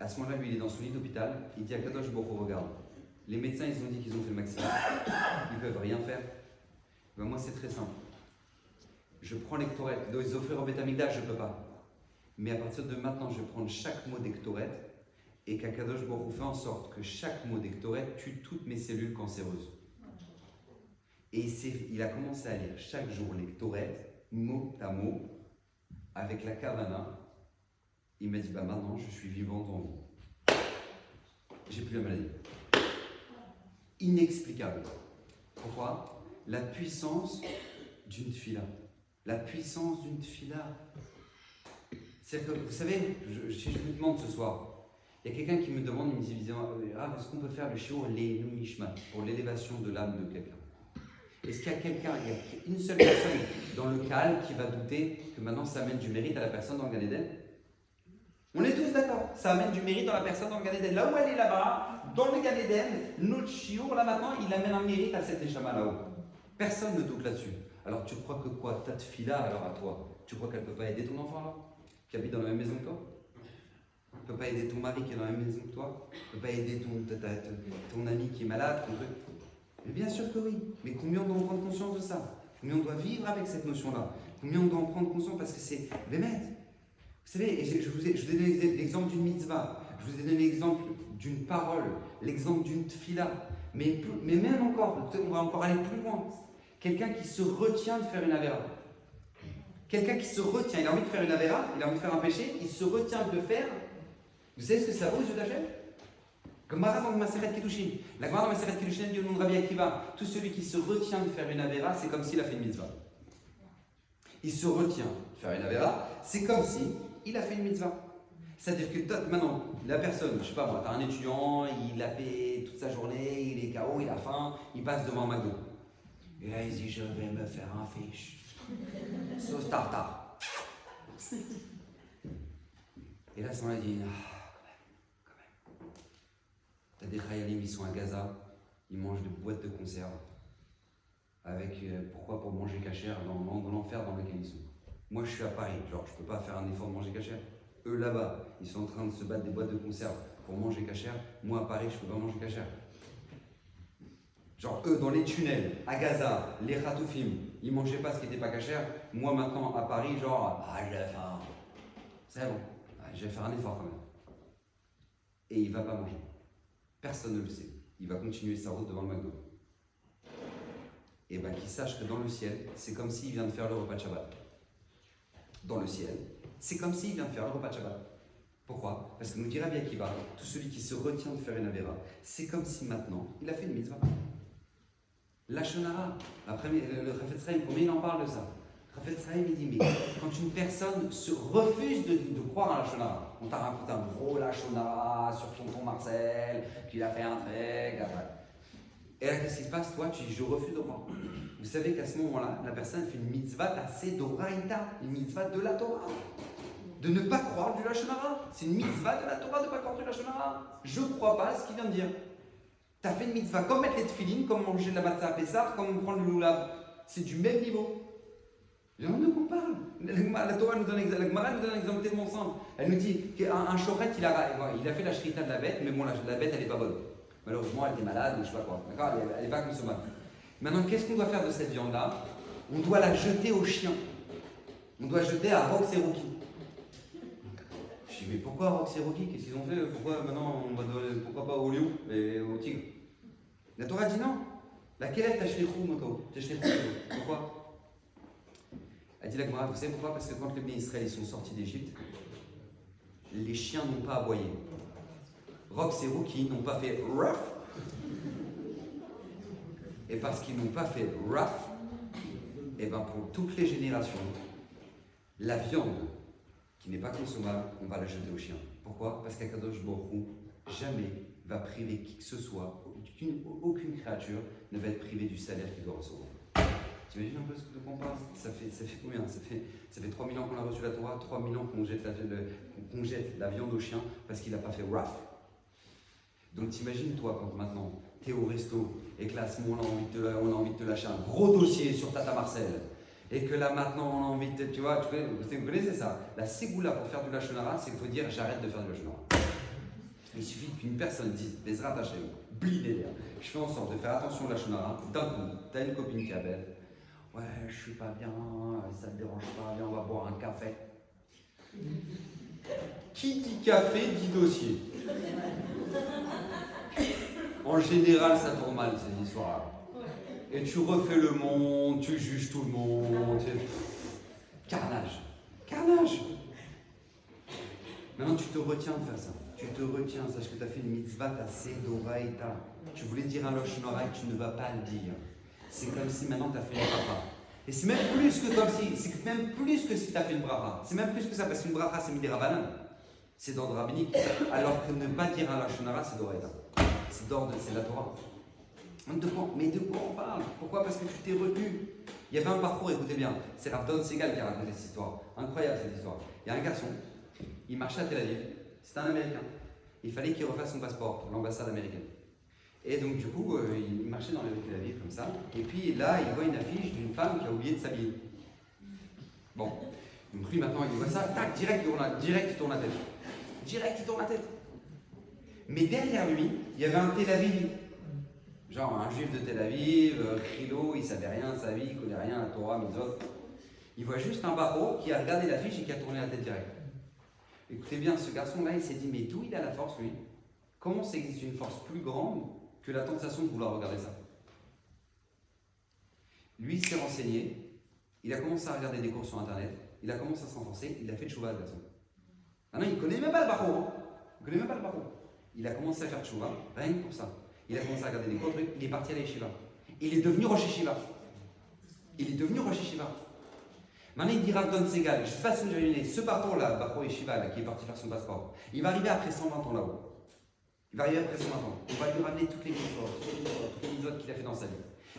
À ce moment-là, lui, il est dans son lit d'hôpital, il dit à Kadosh Baruch Hu, regarde, les médecins ils ont dit qu'ils ont fait le maximum, ils ne peuvent rien faire. Ben moi, c'est très simple. Je prends les Ktoret, les offrir au Beth Amikdash, je ne peux pas. Mais à partir de maintenant, je vais prendre chaque mot des Ktoret et qu'Akadosh Baruch Hu fait en sorte que chaque mot des Ktoret tue toutes mes cellules cancéreuses. Et il a commencé à lire chaque jour les Ktoret, mot à mot, avec la Kavana. Il m'a dit, bah maintenant, je suis vivant devant vous. J'ai plus la maladie. Inexplicable. Pourquoi? La puissance d'une tfila. La puissance d'une tfila. C'est-à-dire que, vous savez, si je vous demande ce soir, il y a quelqu'un qui me demande, il me dit, est-ce qu'on peut faire le shiur Leilou Nishmat pour l'élévation de l'âme de quelqu'un? Est-ce qu'il y a quelqu'un, il y a une seule personne dans le Kaal qui va douter que maintenant ça amène du mérite à la personne dans le Gan Eden? On est tous d'accord, ça amène du mérite dans la personne dans le Gan Eden. Là où elle est là-bas, dans le Gan Eden, notre shiur, là maintenant, il amène un mérite à cette échama là-haut. Personne ne doute là-dessus. Alors tu crois que quoi? Ta tfila alors à toi, tu crois qu'elle ne peut pas aider ton enfant là qui habite dans la même maison que toi? Elle ne peut pas aider ton mari qui est dans la même maison que toi? Elle ne peut pas aider ton ami qui est malade? Mais bien sûr que oui. Mais combien on doit en prendre conscience de ça? Combien on doit vivre avec cette notion-là? Combien on doit en prendre conscience? Parce que c'est bémet. Vous savez, je vous ai donné l'exemple d'une mitzvah, je vous ai donné l'exemple d'une parole, l'exemple d'une tfila. Mais même encore, on va encore aller plus loin. Quelqu'un qui se retient de faire une avéra. Quelqu'un qui se retient, il a envie de faire une avéra, il a envie de faire un péché, il se retient de le faire. Vous savez ce que ça vaut aux yeux d'Hachem? Comme Mara dans le Maseret Kiddushin. La Gemara dans le Maseret Kiddushin dit au nom de Rabbi Akiva, tout celui qui se retient de faire une avéra, c'est comme s'il a fait une mitzvah. Il se retient de faire une avéra, c'est comme si il a fait une mitzvah. C'est-à-dire que toi, maintenant, la personne, je sais pas moi, tu as un étudiant, il a fait toute sa journée, il est KO, il a faim, il passe devant un McDo. Et là, il dit, je vais me faire un fiche. Sauce tartare. Et là, ça m'a dit, quand même. T'as des Khayalim, ils sont à Gaza, ils mangent des boîtes de conserve. Avec, pourquoi? Pour manger cachère dans l'enfer dans lequel ils sont. Moi, je suis à Paris, genre, je peux pas faire un effort de manger cachère. Eux, là-bas, ils sont en train de se battre des boîtes de conserve pour manger cachère. Moi, à Paris, je peux pas manger cachère. Genre, eux, dans les tunnels, à Gaza, les Khatoufim, ils mangeaient pas ce qui n'était pas cachère. Moi, maintenant, à Paris, genre, j'ai faim. C'est bon, je vais faire un effort quand même. Et il va pas manger. Personne ne le sait. Il va continuer sa route devant le McDo. Et bien, qu'il sache que dans le ciel, c'est comme s'il vient de faire le repas de Shabbat. Dans le ciel, c'est comme s'il vient de faire le repas de Shabbat. Pourquoi? Parce que nous dit Rabbi Akiva, tout celui qui se retient de faire une avéra, c'est comme si maintenant, il a fait une mitzvah. La Shonara, après le Chafetz Chaim, combien il en parle de ça? Raphaël Sraïm, il dit, mais quand une personne se refuse de croire à la Lachon Hara, on t'a raconté un gros Lachon Hara sur tonton Marcel, qu'il a fait un trek, et là, qu'est-ce qui se passe? Toi, tu dis, je refuse de croire. Vous savez qu'à ce moment-là, la personne fait une mitzvah tassé d'Oraïta, une mitzvah de la Torah. De ne pas croire du Lachon Hara. C'est une mitzvah de la Torah de ne pas croire du Lachon Hara. Je ne crois pas à ce qu'il vient de dire. Tu as fait une mitzvah comme mettre les tefilines, comme manger de la matzah à Pessah, comme prendre le loulav. C'est du même niveau. Et on de quoi on parle. La Torah nous donne la Gemara nous donne un exemple tellement simple. Elle nous dit qu'un shochet, il a fait la shrita de la bête, mais bon, la bête, elle n'est pas bonne. Malheureusement, elle était malade, ou je ne sais pas quoi. D'accord, elle n'est pas consommable. Maintenant, qu'est-ce qu'on doit faire de cette viande-là? On doit la jeter aux chiens. On doit jeter à Rox et Rookie. Je dis, mais pourquoi Rox et Rookie? Qu'est-ce qu'ils ont fait? Pourquoi maintenant, pourquoi pas au lion et au tigre? La Torah dit non. Laquelle est ta shlichou, moto? Pourquoi? Elle dit la Gemara, vous savez pourquoi? Parce que quand les bénis Israël sont sortis d'Égypte, les chiens n'ont pas aboyé. Rox et Rookie n'ont pas fait ruff. Et parce qu'ils n'ont pas fait ruff, et bien pour toutes les générations, la viande qui n'est pas consommable, on va la jeter aux chiens. Pourquoi? Parce qu'Akadosh Baruch Hu jamais va priver qui que ce soit, aucune créature ne va être privée du salaire qu'il doit recevoir. T'imagines un peu ce qu'on parle? Ça fait combien? Ça fait 3000 ans qu'on a reçu la Torah, 3000 ans qu'on jette la viande aux chiens parce qu'il n'a pas fait ruff. Donc t'imagines toi quand maintenant tu es au resto et que là à ce moment-là on a envie de te lâcher un gros dossier sur Tata Marcel et que là maintenant on a envie de tu vois, vous connaissez ça, la ségoula pour faire du Lachon Hara, c'est qu'il faut dire j'arrête de faire du Lachon Hara. Il suffit qu'une personne dise Bezrat Hashem, blindé l'air, je fais en sorte de faire attention au Lachon Hara, d'un coup tu as une copine qui appelle, ouais je suis pas bien, ça te dérange pas, viens on va boire un café. Qui dit café dit dossier. En général, ça tourne mal ces histoires-là. Et tu refais le monde, tu juges tout le monde. Carnage. Carnage. Maintenant, tu te retiens de faire ça. Tu te retiens, sache que tu as fait une mitzvah, ta sedoraïta. Tu voulais dire un Lachon Hara et tu ne vas pas le dire. C'est comme si maintenant tu as fait une bracha. Et c'est même plus que comme si, c'est même plus que si tu as fait une bracha. C'est même plus que ça, parce qu'une bracha, c'est midé rabanan. C'est d'ordre rabbinique. Alors que ne pas dire un Lachon Hara, c'est doraïta. C'est la Torah. Mais de quoi on parle? Pourquoi? Parce que tu t'es retenu. Il y avait un parcours, écoutez bien, c'est Rav Don Segal qui a raconté cette histoire. Incroyable cette histoire. Il y a un garçon, il marchait à Tel Aviv, c'était un Américain. Il fallait qu'il refasse son passeport pour l'ambassade américaine. Et donc du coup, il marchait dans les rues de Tel Aviv comme ça. Et puis là, il voit une affiche d'une femme qui a oublié de s'habiller. Bon, donc lui maintenant, il voit ça, tac, direct, il tourne la tête. Direct, il tourne la tête. Mais derrière lui, il y avait un Tel Aviv. Genre un juif de Tel Aviv, Krilo, il savait rien de sa vie, il connaît rien à Torah, Mitzvot. Il voit juste un barreau qui a regardé l'affiche et qui a tourné la tête direct. Écoutez bien, ce garçon-là, il s'est dit, mais d'où il a la force, lui? Comment ça existe une force plus grande que la tentation de vouloir regarder ça? Lui, il s'est renseigné, il a commencé à regarder des cours sur Internet, il a commencé à s'enfoncer, il a fait tchouva, le garçon. Ah non, il ne connaît même pas le barreau, hein. Il ne connaît même pas le barreau. Il a commencé à faire tchouva, rien que pour ça. Il a commencé à regarder des cours, il est parti à la yeshiva. Il est devenu Rosh Yeshiva. Maintenant, il dit Rav Don Segal, je sais pas si vous avez vu, ce parcours-là, Bachor Yeshiva, là, qui est parti faire son passeport, il va arriver après 120 ans là-haut. Il va arriver après 120 ans. On va lui ramener toutes les mitzvot qu'il a fait dans sa vie.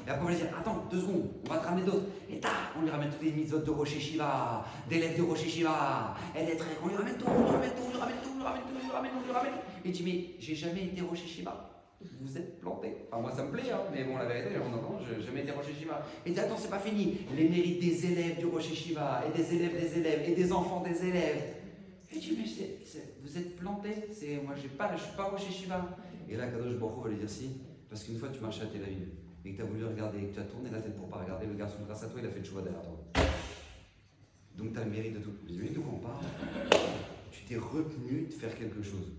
Et après, on va lui dire, attends, 2 secondes, on va te ramener d'autres. Et on lui ramène toutes les mitzvot de Rosh Yeshiva, d'élèves de Rosh Yeshiva, on lui ramène tout. Et il dit, mais j'ai jamais été Rosh Yeshiva. Vous êtes planté. Enfin, moi, ça me plaît, hein, mais bon, la vérité, on entend, je n'ai jamais été Rosh Yeshiva. Et dit, attends, c'est pas fini. Les mérites des élèves du Rosh Yeshiva, et des élèves, et des enfants des élèves. Et dit, mais vous êtes planté. Moi, je ne suis pas Rosh Yeshiva. Et là, Kadosh Baruch Hu va lui dire, si, parce qu'une fois, tu marchais à Tel Aviv, et que tu as voulu regarder, et que tu as tourné la tête pour ne pas regarder, le garçon, grâce à toi, il a fait le choix derrière toi. Donc, tu as le mérite de tout. Vous voyez de quoi on parle? Tu t'es retenu de faire quelque chose.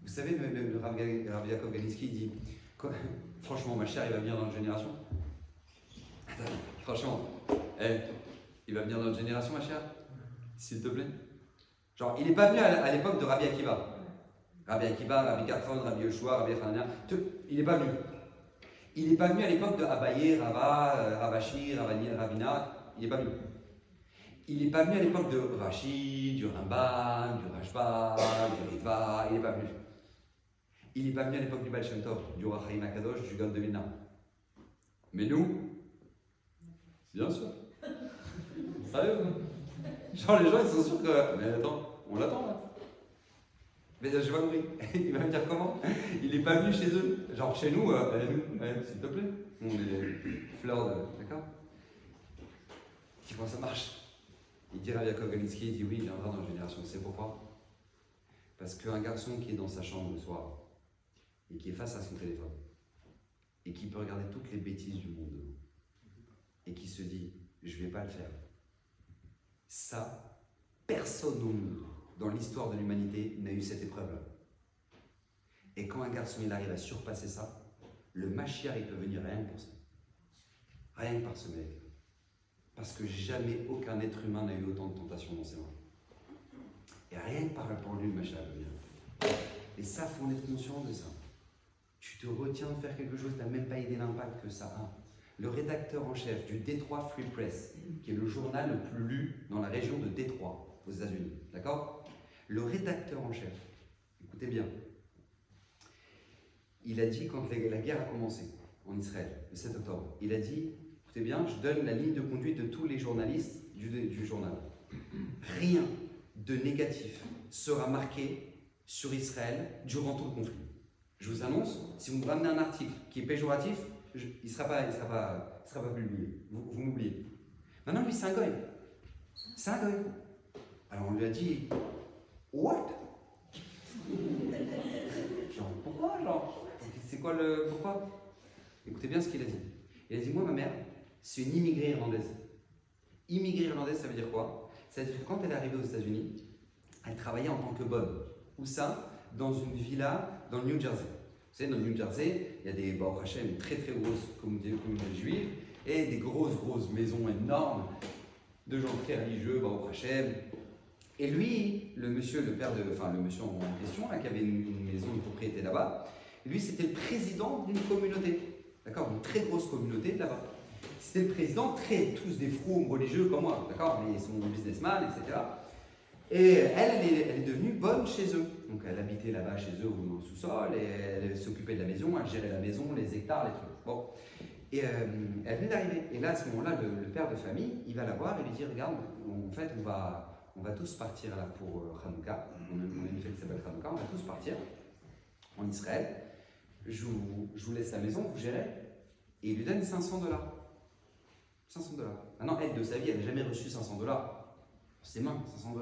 Vous savez, le Rav Yaakov Galinsky dit, franchement, ma chère, il va venir dans notre génération. Attends, franchement, il va venir dans notre génération, ma chère, s'il te plaît. Genre, il n'est pas venu à l'époque de Rabbi Akiva. Rabbi Akiva, Rabbi Garfon, Rabbi Yoshua, Rabbi Hanania, il n'est pas venu. Il n'est pas venu à l'époque de Abaye, Rava, Ravashi, Ravina, il n'est pas venu. Il n'est pas venu à l'époque de Rashi, du Rambam, du Rashba, du Ritva, il n'est pas venu. Il n'est pas venu à l'époque du Baal Shem Tov, du Ohr HaChaim HaKadosh, du Gaon de Vilna. Mais nous, bien sûr. Sérieux? Genre les gens ils sont sûrs que. Mais attends, on l'attend là. Mais j'ai pas compris. Il va me dire comment? Il n'est pas venu chez eux. Genre chez nous, s'il te plaît. On est les fleurs de. D'accord? Tu vois, ça marche. Il dit à Yaakov Galinsky, il dit oui, il viendra dans la génération. C'est pourquoi? Parce qu'un garçon qui est dans sa chambre le soir et qui est face à son téléphone et qui peut regarder toutes les bêtises du monde et qui se dit je vais pas le faire. Ça, personne au monde dans l'histoire de l'humanité n'a eu cette épreuve-là. Et quand un garçon il arrive à surpasser ça, le Mashiach il peut venir rien que pour ça. Rien que par ce mec. Parce que jamais aucun être humain n'a eu autant de tentations dans ses mains. Et rien que par rapport à lui, le Mashiach peut venir. Et ça, il faut en être conscient de ça. Tu te retiens de faire quelque chose, tu n'as même pas idée l'impact que ça a. Le rédacteur en chef du Detroit Free Press, qui est le journal le plus lu dans la région de Détroit, aux États-Unis, d'accord? Le rédacteur en chef, écoutez bien, il a dit quand la guerre a commencé en Israël, le 7 octobre, il a dit, écoutez bien, je donne la ligne de conduite de tous les journalistes du journal. Rien de négatif sera marqué sur Israël durant tout le conflit. Je vous annonce, si vous me ramenez un article qui est péjoratif, il ne sera pas publié. Vous m'oubliez. Maintenant, lui, c'est un goy. C'est un goy. Alors, on lui a dit, what? Genre, pourquoi? Genre, c'est quoi le pourquoi? Écoutez bien ce qu'il a dit. Il a dit, moi, ma mère, c'est une immigrée irlandaise. Immigrée irlandaise, ça veut dire quoi? C'est-à-dire que quand elle est arrivée aux États-Unis, elle travaillait en tant que bonne. Où ça? Dans une villa dans le New Jersey. Vous savez, dans le New Jersey, il y a des Baruch Hashem, très très grosses communautés juives et des grosses maisons énormes de gens très religieux, Baruch Hashem. Et lui, le monsieur en question, là, qui avait une maison, une propriété là-bas, lui, c'était le président d'une communauté. D'accord? Une très grosse communauté là-bas. C'était le président, tous des froums religieux comme moi, d'accord? Mais ils sont businessmen, etc. Et elle est devenue bonne chez eux. Donc elle habitait là-bas chez eux au sous-sol, et elle s'occupait de la maison, elle gérait la maison, les hectares, les trucs. Bon. Et elle venait d'arriver. Et là, à ce moment-là, le père de famille, il va la voir et lui dit, regarde, en fait, on va tous partir là pour Hanouka. On a une fête qui s'appelle Hanouka, on va tous partir en Israël. Je vous laisse la maison, vous gérez. Et il lui donne $500. $500. Maintenant, elle, de sa vie, elle n'a jamais reçu $500. Ses mains, $500.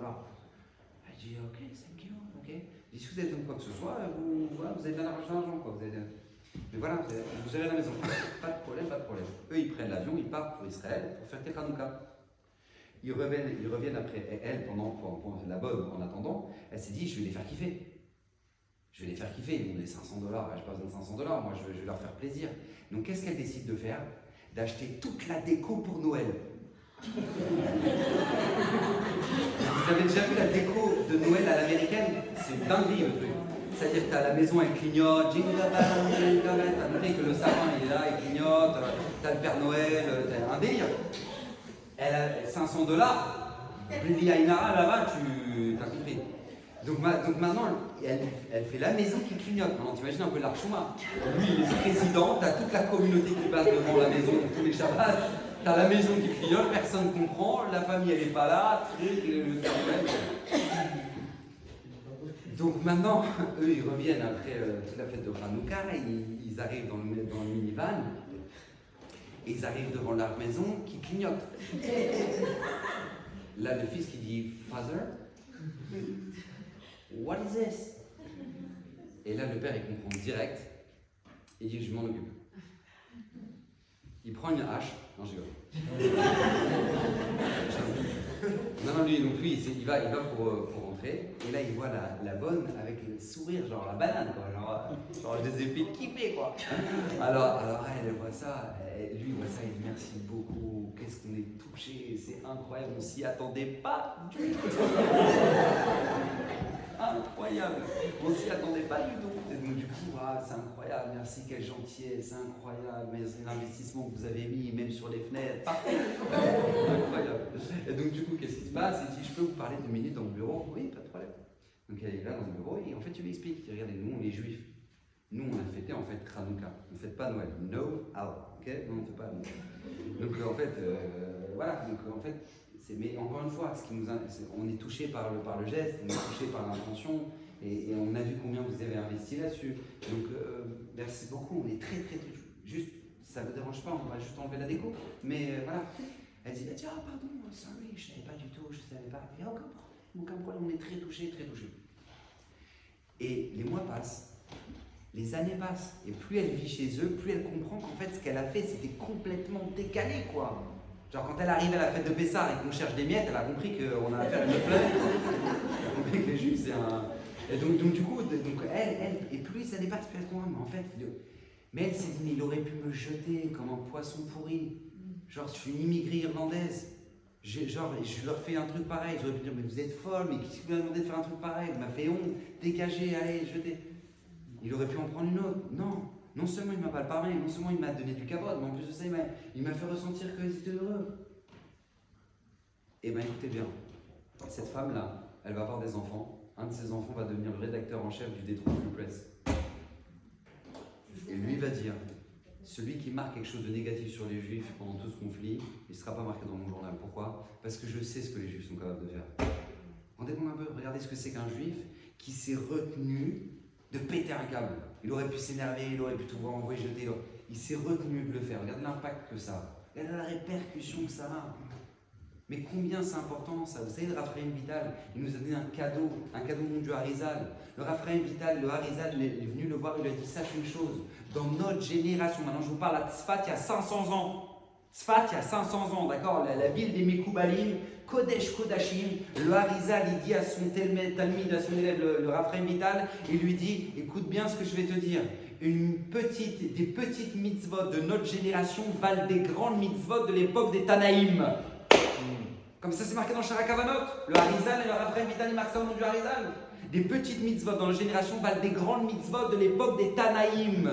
Elle dit, ok, thank you, ok. Elle dit, si vous avez besoin de quoi que ce soit, vous avez de l'argent, quoi. Mais voilà, vous gérez la maison. Pas de problème. Eux, ils prennent l'avion, ils partent pour Israël pour faire Hanouka. Ils reviennent après. Et elle, pendant la bonne, en attendant, elle s'est dit, je vais les faire kiffer. Ils m'ont donné $500, j'ai pas besoin de $500, moi je vais leur faire plaisir. Donc qu'est-ce qu'elle décide de faire? D'acheter toute la déco pour Noël. Vous avez déjà vu la déco de Noël à l'américaine? C'est une dinguerie le truc. C'est-à-dire que t'as la maison, elle clignote, t'as montré que le sapin il est là, il clignote, t'as le Père Noël, t'as un délire. Elle a $500, Billy Ainara là-bas, t'as compris. Donc maintenant, elle fait la maison qui clignote. Maintenant, t'imagines un peu l'Archouma. Lui, il est président, t'as toute la communauté qui passe devant la maison tous les Shabbats. T'as la maison qui clignote, personne ne comprend, la famille elle n'est pas là, Donc maintenant, eux ils reviennent après toute la fête de Hanouka, ils arrivent dans le minivan, et ils arrivent devant leur maison qui clignote. Là, le fils qui dit Father, what is this? Et là, le père il comprend direct, et dit je m'en occupe. Il prend une hache. Non, je rigole. Non, lui, il va pour rentrer, et là, il voit la bonne avec le sourire, genre la banane, quoi. Genre je les ai fait kiffer, quoi. Alors elle voit ça, lui, il voit ça, il dit merci beaucoup, qu'est-ce qu'on est touché, c'est incroyable, on s'y attendait pas du tout. Incroyable. On s'y attendait pas du tout. Et donc du coup, c'est incroyable, merci, quelle gentillesse, c'est incroyable, mais c'est l'investissement que vous avez mis, même sur les fenêtres, parfait. Incroyable. Et donc du coup, qu'est-ce qui se passe? Il dit, je peux vous parler 2 minutes dans le bureau? Oui, pas de problème. Donc elle est là dans le bureau et en fait, tu lui expliques, regardez, nous, on est juifs. Nous, on a fêté en fait Hanouka. On ne fête pas Noël. No, out. Ok? Non, on ne fait pas Noël. Donc en fait, voilà. Donc en fait, mais encore une fois, on est touché par le geste, on est touché par l'intention, et on a vu combien vous avez investi là-dessus. Donc merci beaucoup. On est très juste. Ça ne vous dérange pas, on va juste enlever la déco. Mais voilà. Elle dit, ah pardon, sorry, je ne savais pas du tout, je ne savais pas. Il n'y a aucun problème. On est très touché. Et les mois passent. Les années passent, et plus elle vit chez eux, plus elle comprend qu'en fait ce qu'elle a fait c'était complètement décalé quoi. Genre quand elle arrive à la fête de Pessah et qu'on cherche des miettes, elle a compris qu'on a affaire à une autre planète. Elle a compris que les Juifs c'est un... Et donc du coup, elle, et plus ça dépasse, plus elle comprend, mais en fait, mais elle s'est dit, mais il aurait pu me jeter comme un poisson pourri. Genre je suis une immigrée irlandaise, je leur fais un truc pareil, j'aurais pu dire, mais vous êtes folle, mais qui vous a demandé de faire un truc pareil? Elle m'a fait honte, dégagez, allez, jetez. Il aurait pu en prendre une autre. Non seulement il m'a pas parlé, non seulement il m'a donné du capote, mais en plus de ça, il m'a fait ressentir qu'ils étaient heureux. Eh bien, écoutez bien, cette femme-là, elle va avoir des enfants. Un de ses enfants va devenir le rédacteur en chef du Detroit Free Press. Et lui va dire, celui qui marque quelque chose de négatif sur les Juifs pendant tout ce conflit, il ne sera pas marqué dans mon journal. Pourquoi? Parce que je sais ce que les Juifs sont capables de faire. Rendez-vous un peu, regardez ce que c'est qu'un Juif qui s'est retenu de péter un câble. Il aurait pu s'énerver, il aurait pu tout voir envoyer jeter. Il s'est retenu de le faire. Regardez l'impact que ça a. Regardez la répercussion que ça a. Mais combien c'est important ça. Vous savez, le Raphaël Vital, il nous a donné un cadeau mon Dieu Harizal. Le Raphaël Vital, le Harizal, est venu le voir, il lui a dit, sache une chose, dans notre génération, maintenant je vous parle à Tzfat, il y a 500 ans. Tzfat, il y a 500 ans, d'accord, la ville des Mekoubalim, Kodesh Kodashim, le Harizal, il dit à son Talmid, à son élève, le Raphaël Vital, il lui dit, écoute bien ce que je vais te dire, des petites mitzvot de notre génération valent des grandes mitzvot de l'époque des Tanaïm. Comme ça c'est marqué dans Shara Kavanot, le Harizal et le Raphaël Vital, il marque ça au nom du Harizal. Des petites mitzvot dans notre génération valent des grandes mitzvot de l'époque des Tanaïm.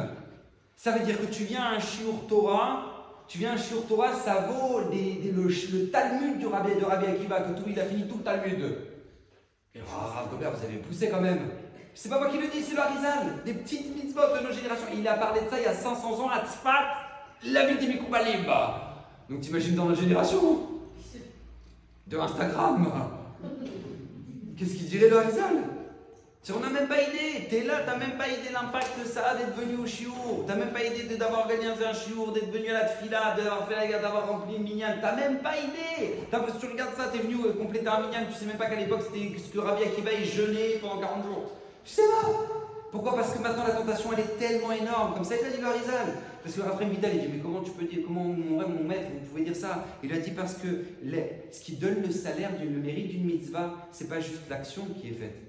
Ça veut dire que tu viens à un shiur Torah, ça vaut le Talmud de Rabbi Akiva, que tout, il a fini tout le Talmud. Rav Gobert, vous avez poussé quand même. C'est pas moi qui le dis, c'est le Harizal. Des petites mitzvot de nos générations. Il a parlé de ça il y a 500 ans à Tzfat, la ville des Mekoubalim. Donc t'imagines dans notre génération de Instagram. Qu'est-ce qu'il dirait le Harizal? On n'a même pas idée, t'es là, t'as même pas idée l'impact que ça a d'être venu au chiour, t'as même pas idée d'avoir organisé un chiour, d'être venu à la tfila, d'avoir rempli une minyan, t'as même pas idée. Si tu regardes ça, t'es venu compléter un minyan, tu sais même pas qu'à l'époque c'était ce que Rabbi Akiva il jeûnait pendant 40 jours. Tu sais pas. Pourquoi? Parce que maintenant la tentation elle est tellement énorme, comme ça il a dit le Harizal. Parce que Raphaël Vital il dit, mais comment tu peux dire, comment mon maître, vous pouvez dire ça? Il a dit parce que ce qui donne le salaire, le mérite d'une mitzvah, c'est pas juste l'action qui est faite.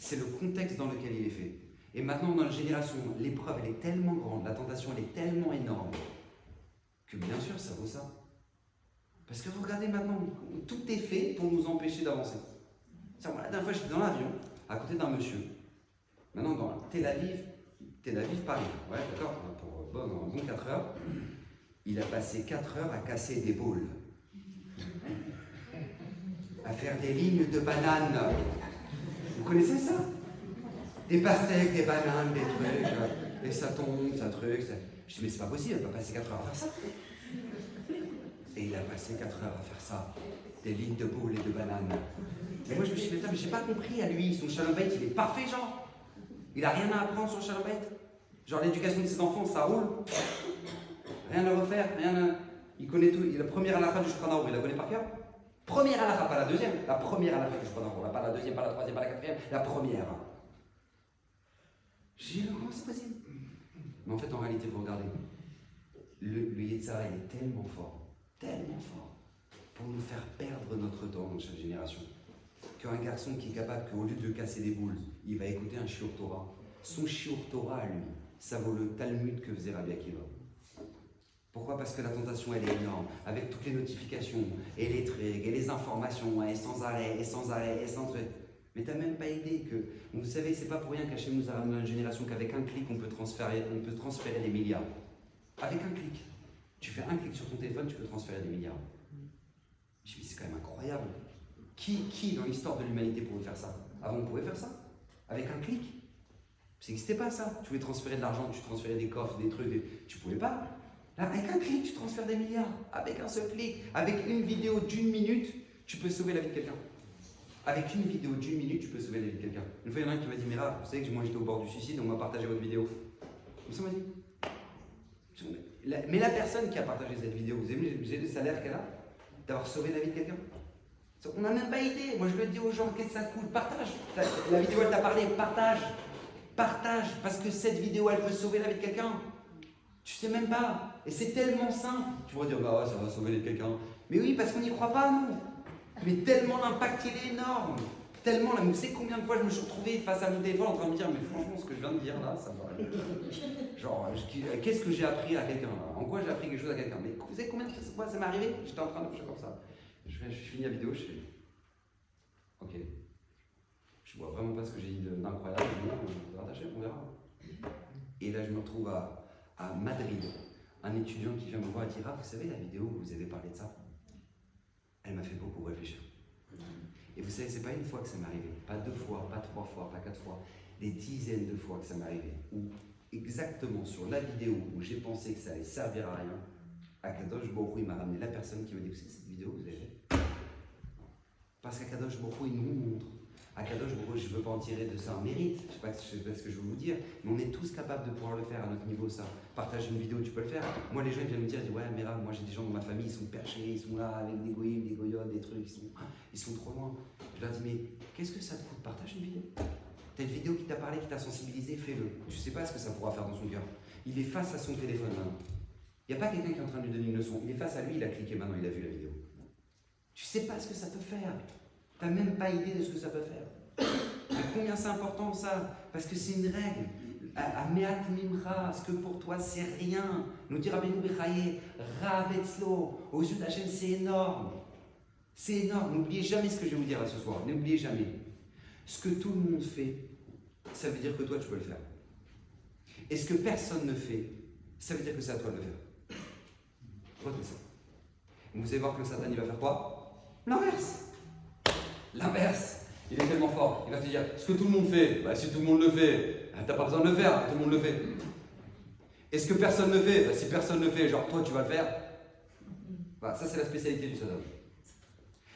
C'est le contexte dans lequel il est fait. Et maintenant, dans la génération, l'épreuve, elle est tellement grande, la tentation, elle est tellement énorme, que bien sûr, ça vaut ça. Parce que vous regardez maintenant, tout est fait pour nous empêcher d'avancer. La dernière fois, j'étais dans l'avion, à côté d'un monsieur. Maintenant, dans Tel Aviv, Paris. Ouais, d'accord, pour un bon 4 heures. Il a passé 4 heures à casser des boules. À faire des lignes de bananes. Vous connaissez ça? Des pastèques, des bananes, des trucs, et ça tombe, ça truc. Ça... Je dis, mais c'est pas possible, il va pas passer 4 heures à faire ça. Et il a passé 4 heures à faire ça. Des lignes de boules et de bananes. Et moi je me suis dit, mais j'ai pas compris à lui, son shalom bayit, il est parfait, genre. Il a rien à apprendre sur le shalom bayit. Genre l'éducation de ses enfants, ça roule. Rien à refaire, Il connaît tout. La première halakha du Shulchan Aruch, il la connaît par cœur. Première halakha, pas la deuxième. La première halakha du Shulchan Aruch, pas la deuxième, pas la troisième, pas la quatrième, la première. J'ai dit, comment c'est possible? Mais en fait, en réalité, vous regardez, le Yetzirah, il est tellement fort, pour nous faire perdre notre temps dans chaque génération, qu'un garçon qui est capable, qu'au lieu de casser des boules, il va écouter un shiur Torah. Son shiur Torah à lui, ça vaut le Talmud que faisait Rabbi Akiva. Pourquoi? Parce que la tentation, elle est énorme, avec toutes les notifications, et les trucs, et les informations, et sans arrêt, et sans truc. Mais tu n'as même pas idée que, vous savez, c'est pas pour rien qu'Hachem nous a ramené dans une génération qu'avec un clic, on peut transférer des milliards. Avec un clic. Tu fais un clic sur ton téléphone, tu peux transférer des milliards. Je me dis, c'est quand même incroyable. Qui dans l'histoire de l'humanité pouvait faire ça? Avant, on pouvait faire ça? Avec un clic? Ça n'existait pas ça. Tu pouvais transférer de l'argent, tu transférais des coffres, des trucs, tu pouvais pas. Là, avec un clic, tu transfères des milliards. Avec un seul clic. Avec une vidéo d'1 minute, tu peux sauver la vie de quelqu'un. Avec une vidéo d'1 minute, tu peux sauver la vie de quelqu'un. Une fois, il y en a un qui m'a dit, Mira, vous savez que moi j'étais au bord du suicide, on m'a partagé votre vidéo. Comme ça, on m'a dit. Mais la personne qui a partagé cette vidéo, vous avez le salaire qu'elle a d'avoir sauvé la vie de quelqu'un? On n'a même pas idée. Moi, je le dis aux gens, qu'est-ce que ça te coûte? Partage. La vidéo, elle t'a parlé, partage. Partage, parce que cette vidéo, elle peut sauver la vie de quelqu'un. Tu sais même pas. Et c'est tellement simple. Tu vas dire, bah ouais, ça va sauver la vie de quelqu'un. Mais oui, parce qu'on n'y croit pas, nous. Mais tellement l'impact, il est énorme. Tellement, là, vous savez combien de fois je me suis retrouvé face à mon téléphone en train de me dire, mais franchement, ce que je viens de dire là, ça va. Genre, qu'est-ce que j'ai appris à quelqu'un là? En quoi j'ai appris quelque chose à quelqu'un? Mais vous savez combien de fois ça m'est arrivé? J'étais en train de faire comme ça. Je finis la vidéo, je fais. Ok. Je vois vraiment pas ce que j'ai dit d'incroyable. On va rattacher, on verra. Et là, je me retrouve à Madrid. Un étudiant qui vient me voir et dit, ah, vous savez la vidéo où vous avez parlé de ça? Elle m'a fait beaucoup réfléchir. Et vous savez, c'est pas une fois que ça m'est arrivé, pas 2 fois, pas 3 fois, pas 4 fois, des dizaines de fois que ça m'est arrivé. Où exactement sur la vidéo où j'ai pensé que ça allait servir à rien, Akadosh Baruch Hu, il m'a ramené la personne qui m'a dit, vous savez cette vidéo vous avez fait? Parce qu'Akadosh Baruch Hu, il nous montre. Akadosh Baruch Hu, je ne veux pas en tirer de ça un mérite, je ne sais pas ce que je veux vous dire, mais on est tous capables de pouvoir le faire à notre niveau, ça. Partager une vidéo, tu peux le faire. Moi, les gens ils viennent me dire, ouais, Mera, moi j'ai des gens dans ma famille, ils sont perchés, ils sont là avec des goyim, des goyotes, des trucs, ils sont trop loin. Je leur dis, mais qu'est-ce que ça te coûte? Partage une vidéo. T'as une vidéo qui t'a parlé, qui t'a sensibilisé, fais-le. Tu ne sais pas ce que ça pourra faire dans son cœur. Il est face à son téléphone maintenant. Il n'y a pas quelqu'un qui est en train de lui donner une leçon. Il est face à lui, il a cliqué maintenant, il a vu la vidéo. Tu ne sais pas ce que ça peut faire. Tu n'as même pas idée de ce que ça peut faire. Mais combien c'est important ça? Parce que c'est une règle. Ameat mimra, ce que pour toi c'est rien. Nous dit Rabbeinu Bechaye, Ravetzlo, aux yeux d'Hachem c'est énorme. C'est énorme. N'oubliez jamais ce que je vais vous dire là ce soir. N'oubliez jamais. Ce que tout le monde fait, ça veut dire que toi tu peux le faire. Et ce que personne ne fait, ça veut dire que c'est à toi de le faire. Retenez ça. Vous allez voir que le Satan il va faire quoi? L'inverse. L'inverse. Il est tellement fort, il va te dire, ce que tout le monde fait, bah, si tout le monde le fait, t'as pas besoin de le faire, tout le monde le fait. Et ce que personne ne fait, bah, si personne ne le fait, genre toi tu vas le faire, bah, ça c'est la spécialité du Satan.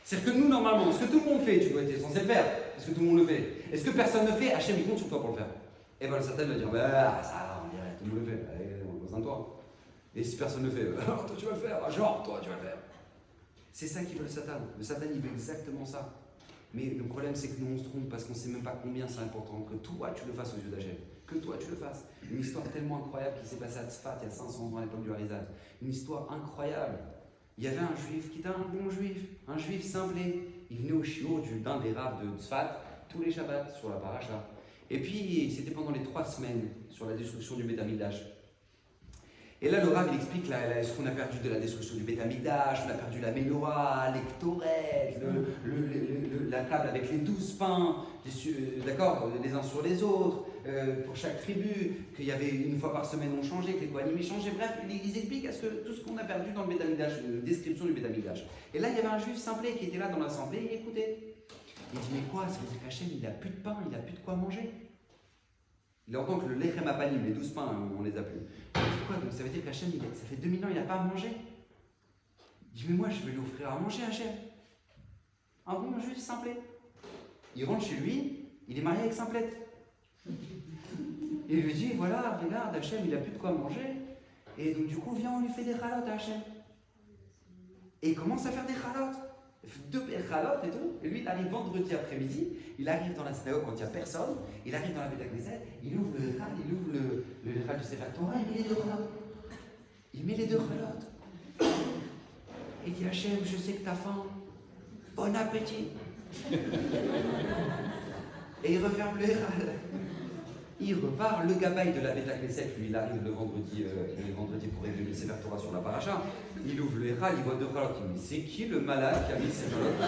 C'est-à-dire que nous normalement, ce que tout le monde fait, tu dois être censé le faire, parce que tout le monde le fait. Et ce que personne ne fait, Hachem il compte sur toi pour le faire. Et bien le Satan va dire, bah ça, on dirait, tout le monde le fait, allez, on a besoin de toi. Et si personne ne le fait, bah, toi tu vas le faire, genre toi tu vas le faire. C'est ça qui veut le Satan. Le Satan il veut exactement ça. Mais le problème, c'est que nous, on se trompe parce qu'on ne sait même pas combien c'est important que toi, tu le fasses aux yeux d'Hachem. Que toi, tu le fasses. Une histoire tellement incroyable qui s'est passée à Tzfat il y a 500 ans à l'époque du Harizal. Une histoire incroyable. Il y avait un juif qui était un bon juif, un juif simplé. Il venait au shiur d'un des rabbs de Tzfat tous les Shabbats sur la paracha. Et puis, c'était pendant les 3 semaines sur la destruction du Beth Amikdash. Et là, le Rav, il explique ce qu'on a perdu de la destruction du Beth Amikdash, on a perdu la menorah, les ktoret, la table avec les 12 pains, d'accord, les uns sur les autres, pour chaque tribu, qu'il y avait une fois par semaine on changeait, que les kohanim changeaient. Bref, ils expliquent tout ce qu'on a perdu dans le Beth Amikdash, une description du Beth Amikdash. Et là, il y avait un juif simplet qui était là dans l'assemblée et écoutait. Il dit, mais quoi, ça veut dire qu'Hachem, il n'a plus de pain, il n'a plus de quoi manger. Il entend que le lechem apanim, les 12 pains, on les a plus. Il dit quoi? Donc ça veut dire qu'Hachem, ça fait 2000 ans, il n'a pas à manger. Il dit, mais moi, je vais lui offrir à manger, Hachem. Un bon juif simplet. Il rentre chez lui, il est marié avec Simplette. Et il lui dit, voilà, regarde, Hachem, il n'a plus de quoi manger. Et donc du coup, viens, on lui fait des chalotes à Hachem. Et il commence à faire des chalotes. 2 chalotes et tout. Et lui, il arrive vendredi après-midi, il arrive dans la synagogue quand il n'y a personne, il arrive dans la Beth Knesset, il ouvre le chal, il ouvre le chal du Sefer Torah, il met les 2 chalotes. Il met les 2 chalotes. Il dit, Hachem, je sais que t'as faim. Bon appétit. Et il referme le chal. Il repart, le gabaï de la Beth Knesset, lui, il arrive le vendredi pour régler le Sefer Torah sur la paracha. Il ouvre le chal, il voit 2 chalotes. Il dit, mais c'est qui le malade qui a mis ces chalotes?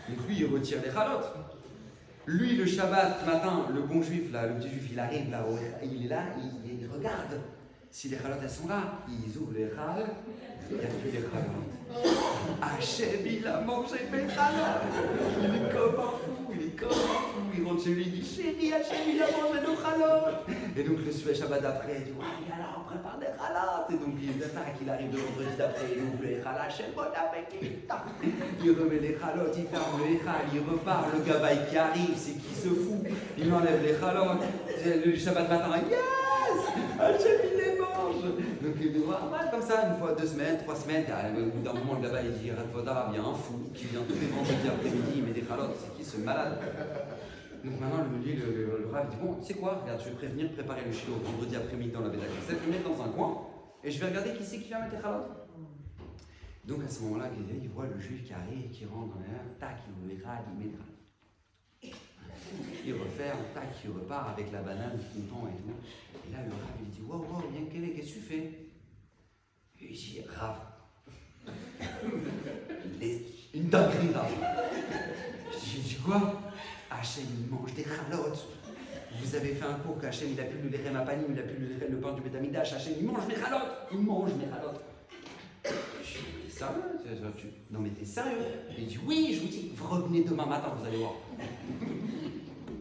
Donc lui, il retire les chalotes. Lui, le Shabbat matin, le bon juif, là, le petit juif, il arrive là, il est là, il regarde. Si les chalotes, elles sont là, ils ouvrent les chales, il n'y a plus les chalotes. Hachem, il a mangé mes chalotes. Il est comme un fou, il est comme un fou. Il rentre chez lui, il dit chérie, Hachem, il a mangé nos chalotes. Et donc le Shabbat d'après, il dit ouais, alors on prépare des chalotes. Et donc il arrive le vendredi d'après, il ouvre les chalotes, Hachem, bon appétit. Il remet les chalotes, il ferme les chales, il repart. Le gabaï qui arrive, c'est qui se fout. Il enlève les chalotes. Le Shabbat matin, yes, Hachem, il les mange. Donc il dit ouais, comme ça, une fois, 2 semaines, 3 semaines. Et au bout d'un moment, le gabaï il dit Radvodar, il y a un fou qui vient tous les vendredis après-midi, il met des chalotes. C'est qui ce malade? Donc maintenant, le Rav dit bon, tu sais quoi, regarde, je vais préparer le shiur vendredi après-midi dans la Beth Knesset, je vais le mettre dans un coin et je vais regarder qui c'est qui vient mettre les chalotes. Donc à ce moment-là, il voit le juif qui arrive, qui rentre dans l'air, tac, il ouvre les râles, il met les râles. Il referme, tac, il repart avec la banane, content et tout. Et là, le Rav, il dit wow, bien qu'est-ce que tu fais? Et il dit Rav, une dinguerie, Rav. J'ai dit quoi? Hachem, il mange des chalotes. Vous avez fait un cours qu'Hachem, il a pu le lérem apanim, il a pu le pain du Betamikdash. Hachem, il mange des chalotes. Il mange des chalotes. Je dis, t'es sérieux? Non mais t'es sérieux? Il dit, oui, je vous dis, vous revenez demain matin, vous allez voir.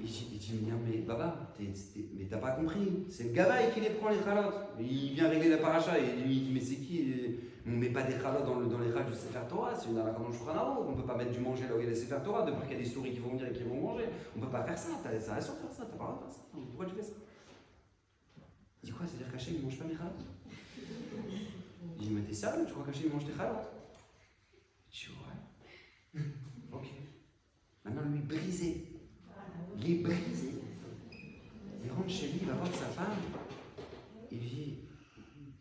Il dit, non mais Baba, mais t'as pas compris. C'est le gabaï qui les prend les chalotes. Il vient régler la paracha et lui, il dit, mais c'est qui? On ne met pas des chalotes dans les râles du Sefer Torah, c'est une halakha dans le Shulchan Aruch. On ne peut pas mettre du manger là où il y a les Sefer Torah, de peur qu'il y a des souris qui vont venir et qui vont manger. On ne peut pas faire ça, t'as ça reste de faire ça, t'as pas le droit de faire ça. Pourquoi tu fais ça? Il dit quoi? C'est-à-dire qu'Hachem il ne mange pas mes chalotes? Il dit mais t'es sérieux? Tu crois qu'Hachem il mange tes chalotes? Je dis ouais. Ok. Maintenant lui brisé. Il est brisé. Il rentre chez lui, il va voir sa femme. Il lui dit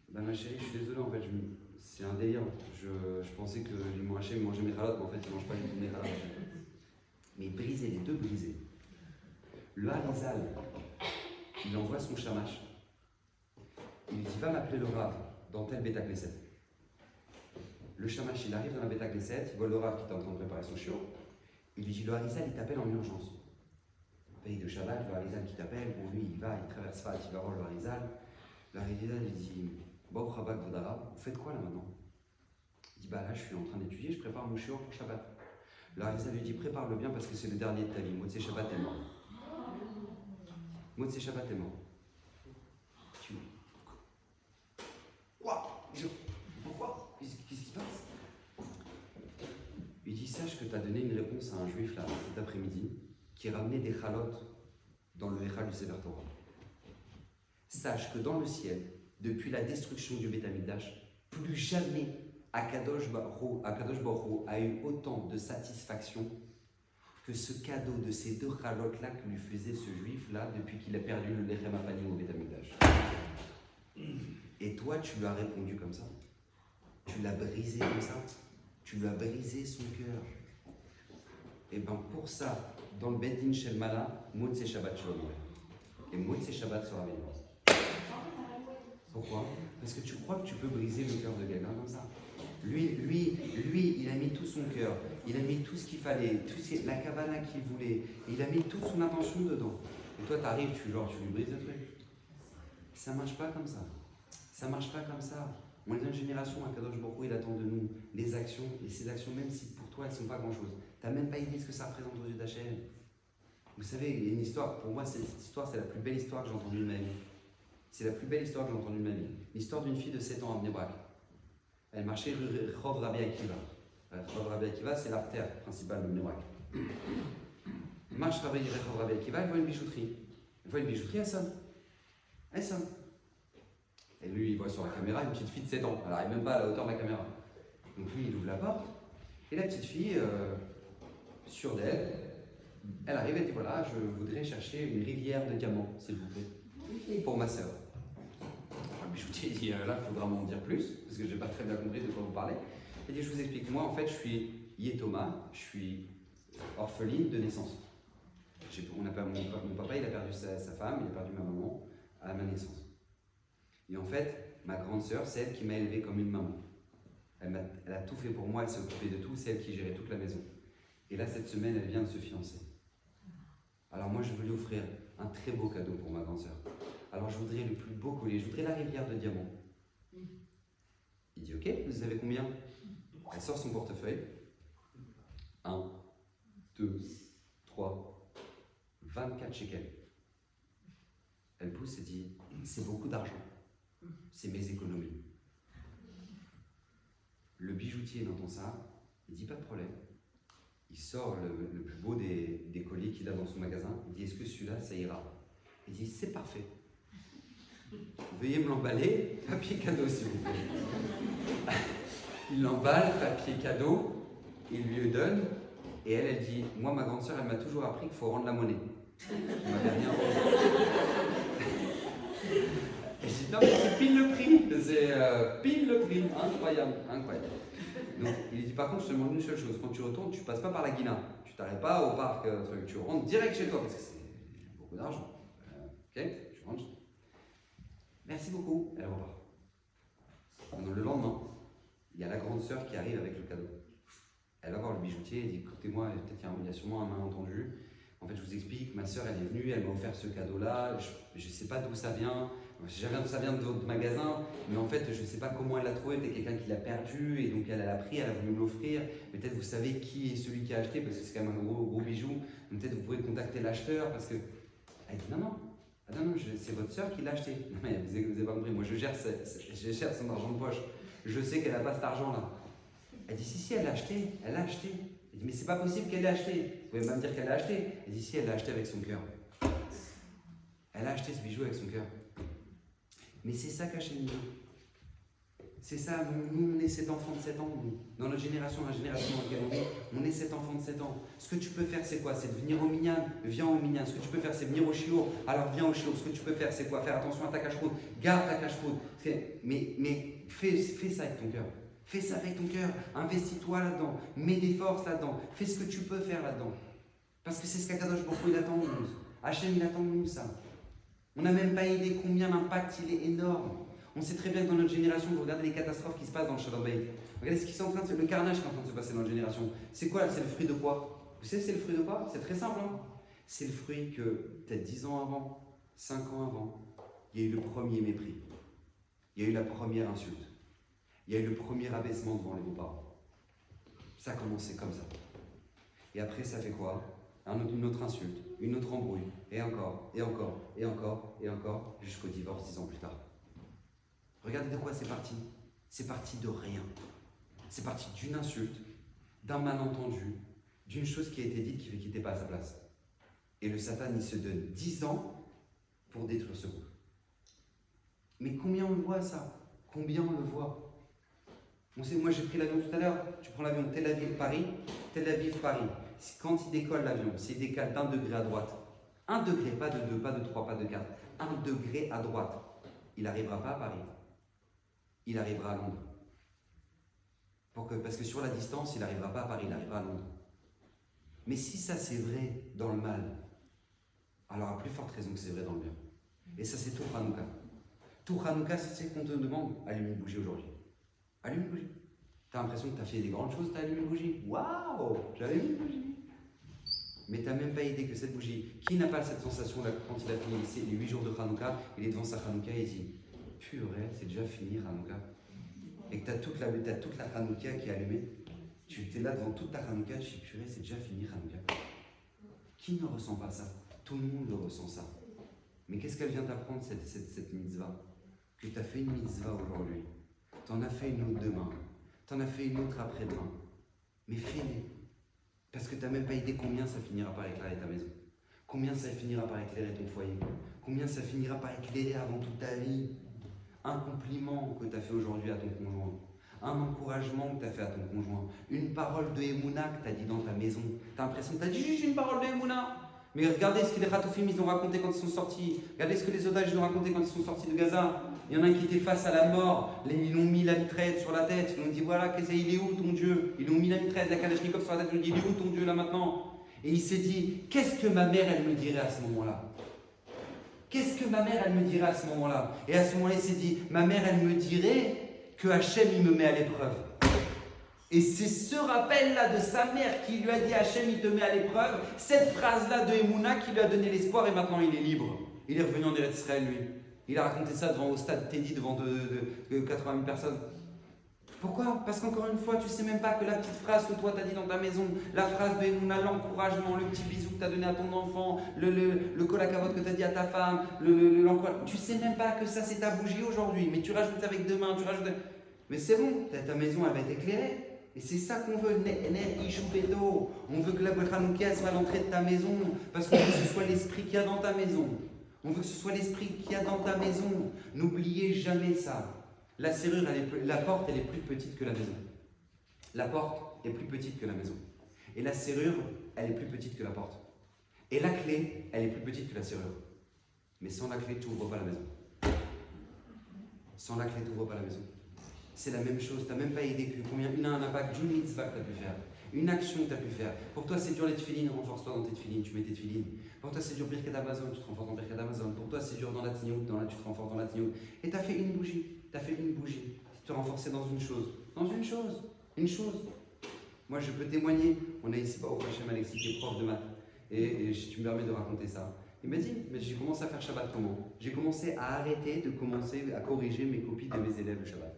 bah ma chérie, je suis désolé en fait, c'est un délire. Je pensais que Hachem mangeait mes chalotes, mais en fait il ne mange pas du tout mes chalotes. Mais brisé, les deux brisés. Le Harizal, il envoie son shamash. Il lui dit va m'appeler le Rav dans tel Beth Knesset. Le shamash, il arrive dans la Beth Knesset, il voit le Rav qui est en train de préparer son shiur. Il lui dit le Harizal, il t'appelle en urgence. Pays de Shabbat, le Harizal qui t'appelle, bon lui il va, il traverse Fat, il va voir le Harizal. Le Harizal il dit Baruch Rabak Vodara, vous faites quoi là maintenant? Il dit bah là je suis en train d'étudier, je prépare mon shiur pour Shabbat. Le Harizal lui dit prépare-le bien parce que c'est le dernier de ta vie. Motzei Shabbat est mort. Motzei Shabbat est mort. Tu quoi? Pourquoi? Qu'est-ce qui se passe? Il dit sache que tu as donné une réponse à un juif là cet après-midi qui ramenait des chalotes dans le Echal du Sefer Torah. Sache que dans le ciel, depuis la destruction du Beth Amikdash, plus jamais Akadosh Baruch Hu a eu autant de satisfaction que ce cadeau de ces 2 chalotes-là que lui faisait ce juif-là depuis qu'il a perdu le Lechem Apanim au Beth Amikdash. Et toi, tu lui as répondu comme ça. Tu l'as brisé comme ça. Tu lui as brisé son cœur. Et bien pour ça, dans le Bet Din Shel Mala, Motzei Shabbat Shalom. Et Motzei Shabbat sera béni. Pourquoi? Parce que tu crois que tu peux briser le cœur de quelqu'un comme ça. Lui, il a mis tout son cœur, il a mis tout ce qu'il fallait, la kavana qu'il voulait, il a mis toute son attention dedans. Et toi, tu arrives, tu lui brises le truc. Ça marche pas comme ça. Ça marche pas comme ça. On est dans une génération, Akadosh Baruch Hu, il attend de nous des actions, et ces actions, même si pour toi, elles ne sont pas grand-chose, tu n'as même pas idée de ce que ça représente aux yeux d'Hachem. Vous savez, il y a une histoire, pour moi, cette histoire, c'est la plus belle histoire que j'ai entendue de ma vie. C'est la plus belle histoire que j'ai entendue de ma vie. L'histoire d'une fille de 7 ans à Bnei Brak. Elle marchait rue Rehov Rabbi Akiva. Rehov Rabbi Akiva, c'est l'artère principale de Bnei Brak. Elle marche Rehov Rabbi Akiva, elle voit une bijouterie. Elle sonne. Elle sonne. Et lui, il voit sur la caméra une petite fille de 7 ans. Elle n'arrive même pas à la hauteur de la caméra. Donc lui, il ouvre la porte. Et la petite fille, sûre d'elle, elle arrive et dit voilà, je voudrais chercher une rivière de diamants, s'il vous plaît, pour ma sœur. Le bijoutier dit là, il faudra m'en dire plus, parce que je n'ai pas très bien compris de quoi vous parlez. Il dit je vous explique, moi en fait, je suis Yétoma, je suis orpheline de naissance. Mon papa, il a perdu sa femme, il a perdu ma maman à ma naissance. Et en fait, ma grande sœur, c'est elle qui m'a élevée comme une maman. Elle a tout fait pour moi, elle s'est occupée de tout, c'est elle qui gérait toute la maison. Et là, cette semaine, elle vient de se fiancer. Alors moi, je veux lui offrir un très beau cadeau pour ma grande sœur. Alors je voudrais le plus beau collier, je voudrais la rivière de diamants. Il dit, ok, vous avez combien? Elle sort son portefeuille. 1, 2, 3, 24 shekels. Elle pousse et dit, c'est beaucoup d'argent. C'est mes économies. Le bijoutier n'entend ça, il dit, pas de problème. Il sort le plus beau des colliers qu'il a dans son magasin. Il dit, est-ce que celui-là, ça ira? Il dit, c'est parfait. Veuillez me l'emballer, papier cadeau s'il vous plaît. Il l'emballe, papier cadeau, il lui le donne, et elle dit, moi ma grande sœur, elle m'a toujours appris qu'il faut rendre la monnaie. Elle m'avait rien rendu. Et je dis, non mais c'est pile le prix, c'est pile le prix, incroyable, incroyable. Donc il dit, par contre je te demande une seule chose, quand tu retournes, tu passes pas par la Guina, tu t'arrêtes pas au parc, tu rentres direct chez toi, parce que c'est beaucoup d'argent. Ok, tu rentres. Merci beaucoup, elle repart. Donc, le lendemain, il y a la grande sœur qui arrive avec le cadeau. Elle va voir le bijoutier et dit, écoutez-moi, peut-être qu'il y a sûrement un malentendu. En fait, je vous explique, ma sœur, elle est venue, elle m'a offert ce cadeau-là, je ne sais pas d'où ça vient. Ça vient d'autres magasins, mais en fait, je ne sais pas comment elle l'a trouvé, peut-être quelqu'un qui l'a perdu, et donc elle l'a pris, elle a voulu me l'offrir. Peut-être vous savez qui est celui qui a acheté, parce que c'est quand même un gros bijou. Peut-être vous pouvez contacter l'acheteur, parce que... Elle dit, non, c'est votre sœur qui l'a acheté. Non, mais vous n'avez pas compris, moi je gère son argent de poche. Je sais qu'elle n'a pas cet argent-là. Elle dit, si, elle l'a acheté, elle l'a acheté. Elle dit, mais c'est pas possible qu'elle l'ait acheté. Vous pouvez pas me dire qu'elle l'a acheté. Elle dit, si, elle l'a acheté avec son cœur. Elle a acheté ce bijou avec son cœur. Mais c'est ça qu'Hachem dit. C'est ça, nous on est cet enfant de 7 ans, nous. Dans notre génération, la génération dans laquelle on est cet enfant de 7 ans. Ce que tu peux faire, c'est quoi? C'est de venir au minyan, viens au minyan. Ce que tu peux faire, c'est venir au shiur, alors viens au shiur. Ce que tu peux faire, c'est quoi? Faire attention à ta cache-route, garde ta cache-route. Mais fais ça avec ton cœur. Fais ça avec ton cœur, investis-toi là-dedans, mets des forces là-dedans, fais ce que tu peux faire là-dedans. Parce que c'est ce qu'Akadosh Baruch Hu il attend de nous. Hachem, il attend de nous ça. On n'a même pas idée combien l'impact il est énorme. On sait très bien que dans notre génération, vous regardez les catastrophes qui se passent dans le Shalom Bayit. Regardez ce qui est en train de se... Le carnage qui est en train de se passer dans notre génération. C'est quoi? C'est le fruit de quoi? Vous savez c'est le fruit de quoi? C'est très simple. Hein, c'est le fruit que peut-être 10 ans avant, 5 ans avant, il y a eu le premier mépris. Il y a eu la première insulte. Il y a eu le premier abaissement devant les beaux-parents. Ça a commencé comme ça. Et après, ça fait quoi? Une autre insulte, une autre embrouille, et encore, et encore, et encore, et encore, jusqu'au divorce 10 ans plus tard. Regardez de quoi c'est parti. C'est parti de rien. C'est parti d'une insulte, d'un malentendu, d'une chose qui a été dite qui n'était pas à sa place. Et le Satan, il se donne 10 ans pour détruire ce couple. Mais combien on le voit ça? Combien on le voit? On sait, moi j'ai pris l'avion tout à l'heure, tu prends l'avion Tel Aviv-Paris, Tel Aviv-Paris. Quand il décolle l'avion, s'il décale d'1 degré à droite, 1 degré, pas de 2, pas de 3, pas de 4, 1 degré à droite, il n'arrivera pas à Paris. Il arrivera à Londres. Parce que sur la distance, il n'arrivera pas à Paris, il arrivera à Londres. Mais si ça c'est vrai dans le mal, alors à plus forte raison que c'est vrai dans le bien. Et ça c'est tout Hanouka. Tout Hanouka, c'est ce qu'on te demande. Allume une bougie aujourd'hui. Allume une bougie. T'as l'impression que tu as fait des grandes choses, t'as allumé une bougie. Waouh, j'avais mis une bougie. Mais t'as même pas idée que cette bougie, qui n'a pas cette sensation là quand il a fini les 8 jours de Hanouka, il est devant sa Hanouka et il dit purée, c'est déjà fini Hanouka. Et que t'as toute la Hanouka qui est allumée. Tu es là devant toute ta Hanouka, tu dis purée, c'est déjà fini Hanouka. Qui ne ressent pas ça? Tout le monde le ressent ça. Mais qu'est-ce qu'elle vient t'apprendre cette mitzvah? Que tu as fait une mitzvah aujourd'hui. Tu en as fait une autre demain. Tu en as fait une autre après-demain. Mais fais-les. Parce que tu n'as même pas idée combien ça finira par éclairer ta maison. Combien ça finira par éclairer ton foyer. Combien ça finira par éclairer avant toute ta vie. Un compliment que tu as fait aujourd'hui à ton conjoint. Un encouragement que tu as fait à ton conjoint. Une parole de Emouna que tu as dit dans ta maison. Tu as l'impression que tu as dit juste une parole de Emouna. Mais regardez ce que les Ratoufim ils ont raconté quand ils sont sortis. Regardez ce que les otages ont raconté quand ils sont sortis de Gaza. Il y en a un qui était face à la mort. Ils lui ont mis la mitraillette sur la tête. Ils lui ont dit voilà, il est où ton Dieu? Ils lui ont mis la mitraillette, la Kalachnikov sur la tête. Ils lui ont dit il est où ton Dieu là maintenant? Et il s'est dit qu'est-ce que ma mère elle me dirait à ce moment-là? Qu'est-ce que ma mère elle me dirait à ce moment-là? Et à ce moment-là il s'est dit ma mère elle me dirait que Hachem il me met à l'épreuve. Et c'est ce rappel-là de sa mère qui lui a dit Hachem, il te met à l'épreuve, cette phrase-là de Emouna qui lui a donné l'espoir et maintenant il est libre. Il est revenu en Eretz Israël, lui. Il a raconté ça au stade Teddy devant de 80 000 personnes. Pourquoi? Parce qu'encore une fois, tu sais même pas que la petite phrase que toi t'as dit dans ta maison, la phrase de Emouna, l'encouragement, le petit bisou que t'as donné à ton enfant, le colacavote que t'as dit à ta femme, l'encouragement, tu sais même pas que ça c'est ta bougie aujourd'hui, mais tu rajoutes avec demain, tu rajoutes... Mais c'est bon, ta maison elle va être éclairée. Et c'est ça qu'on veut, on veut que la Hanouka soit à l'entrée de ta maison, parce qu'on veut que ce soit l'esprit qu'il y a dans ta maison. On veut que ce soit l'esprit qu'il y a dans ta maison. N'oubliez jamais ça. La serrure, la porte, elle est plus petite que la maison. La porte est plus petite que la maison. Et la serrure, elle est plus petite que la porte. Et la clé, elle est plus petite que la serrure. Mais sans la clé, tu n'ouvres pas la maison. Sans la clé, tu n'ouvres pas la maison. C'est la même chose, tu n'as même pas idée que combien il a un impact d'une mitzvah que tu as pu faire, une action que tu as pu faire. Pour toi, c'est dur les tefilines, renforce-toi dans tes tefilines, tu mets tes tefilines. Pour toi, c'est dur Birkat Amazon, tu te renforces dans Birkat Amazon. Pour toi, c'est dur dans la tignout, tu te renforces dans la tignout. Et tu as fait une bougie, tu te renforcer dans une chose. Une chose. Moi, je peux témoigner, on a ici, au Hachem Alexis, qui est prof de maths, et tu me permets de raconter ça. Il m'a dit, mais j'ai commencé à faire Shabbat comment? J'ai commencé à arrêter de commencer à corriger mes copies de mes élèves le Shabbat.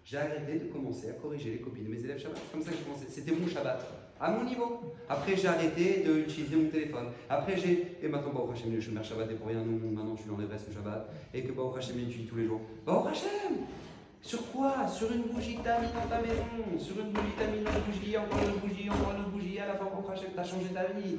J'ai arrêté de commencer à corriger les copies de mes élèves Shabbat. Comme ça que j'ai commencé. C'était mon Shabbat, à mon niveau. Après, j'ai arrêté d'utiliser mon téléphone. Après, et maintenant, Baruch Hashem, je mets Shabbat et pour rien, maintenant, tu l'enlèverais ce Shabbat. Et que Baruch Hashem l'étudie tous les jours. Baruch Hashem! Sur quoi? Sur une bougie que tu as mis dans ta maison. Sur une bougie, tu as mis une bougie, encore une bougie. À la fin, Baruch Hashem, tu as changé ta vie.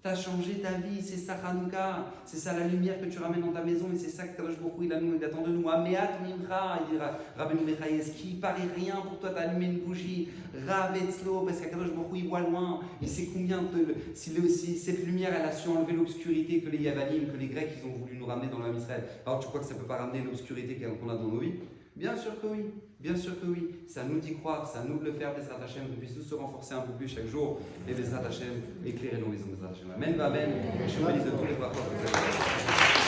Tu as changé ta vie, c'est ça Hanouka, c'est ça la lumière que tu ramènes dans ta maison et c'est ça que Kadosh Baruch Hu, il attend de nous. Ameat Mimra, il dira Rabbeinu Bechaïes, qui paraît rien pour toi, tu as allumé une bougie. Rav Etzlo, parce qu'Akadosh Baruch Hu, il voit loin, il sait combien, si cette lumière elle a su enlever l'obscurité que les Yavanim, que les Grecs, ils ont voulu nous ramener dans l'homme Israël. Alors tu crois que ça ne peut pas ramener l'obscurité qu'on a dans nos vies? Bien sûr que oui. Bien sûr que oui, c'est à nous d'y croire, c'est à nous de le faire, Bezrat Hashem, qu'on puisse tous se renforcer un peu plus chaque jour, et Bezrat Hashem, éclairer nos maisons, Bezrat Hashem. Amen, amen, je bénisse de tous les parcours que vous avez.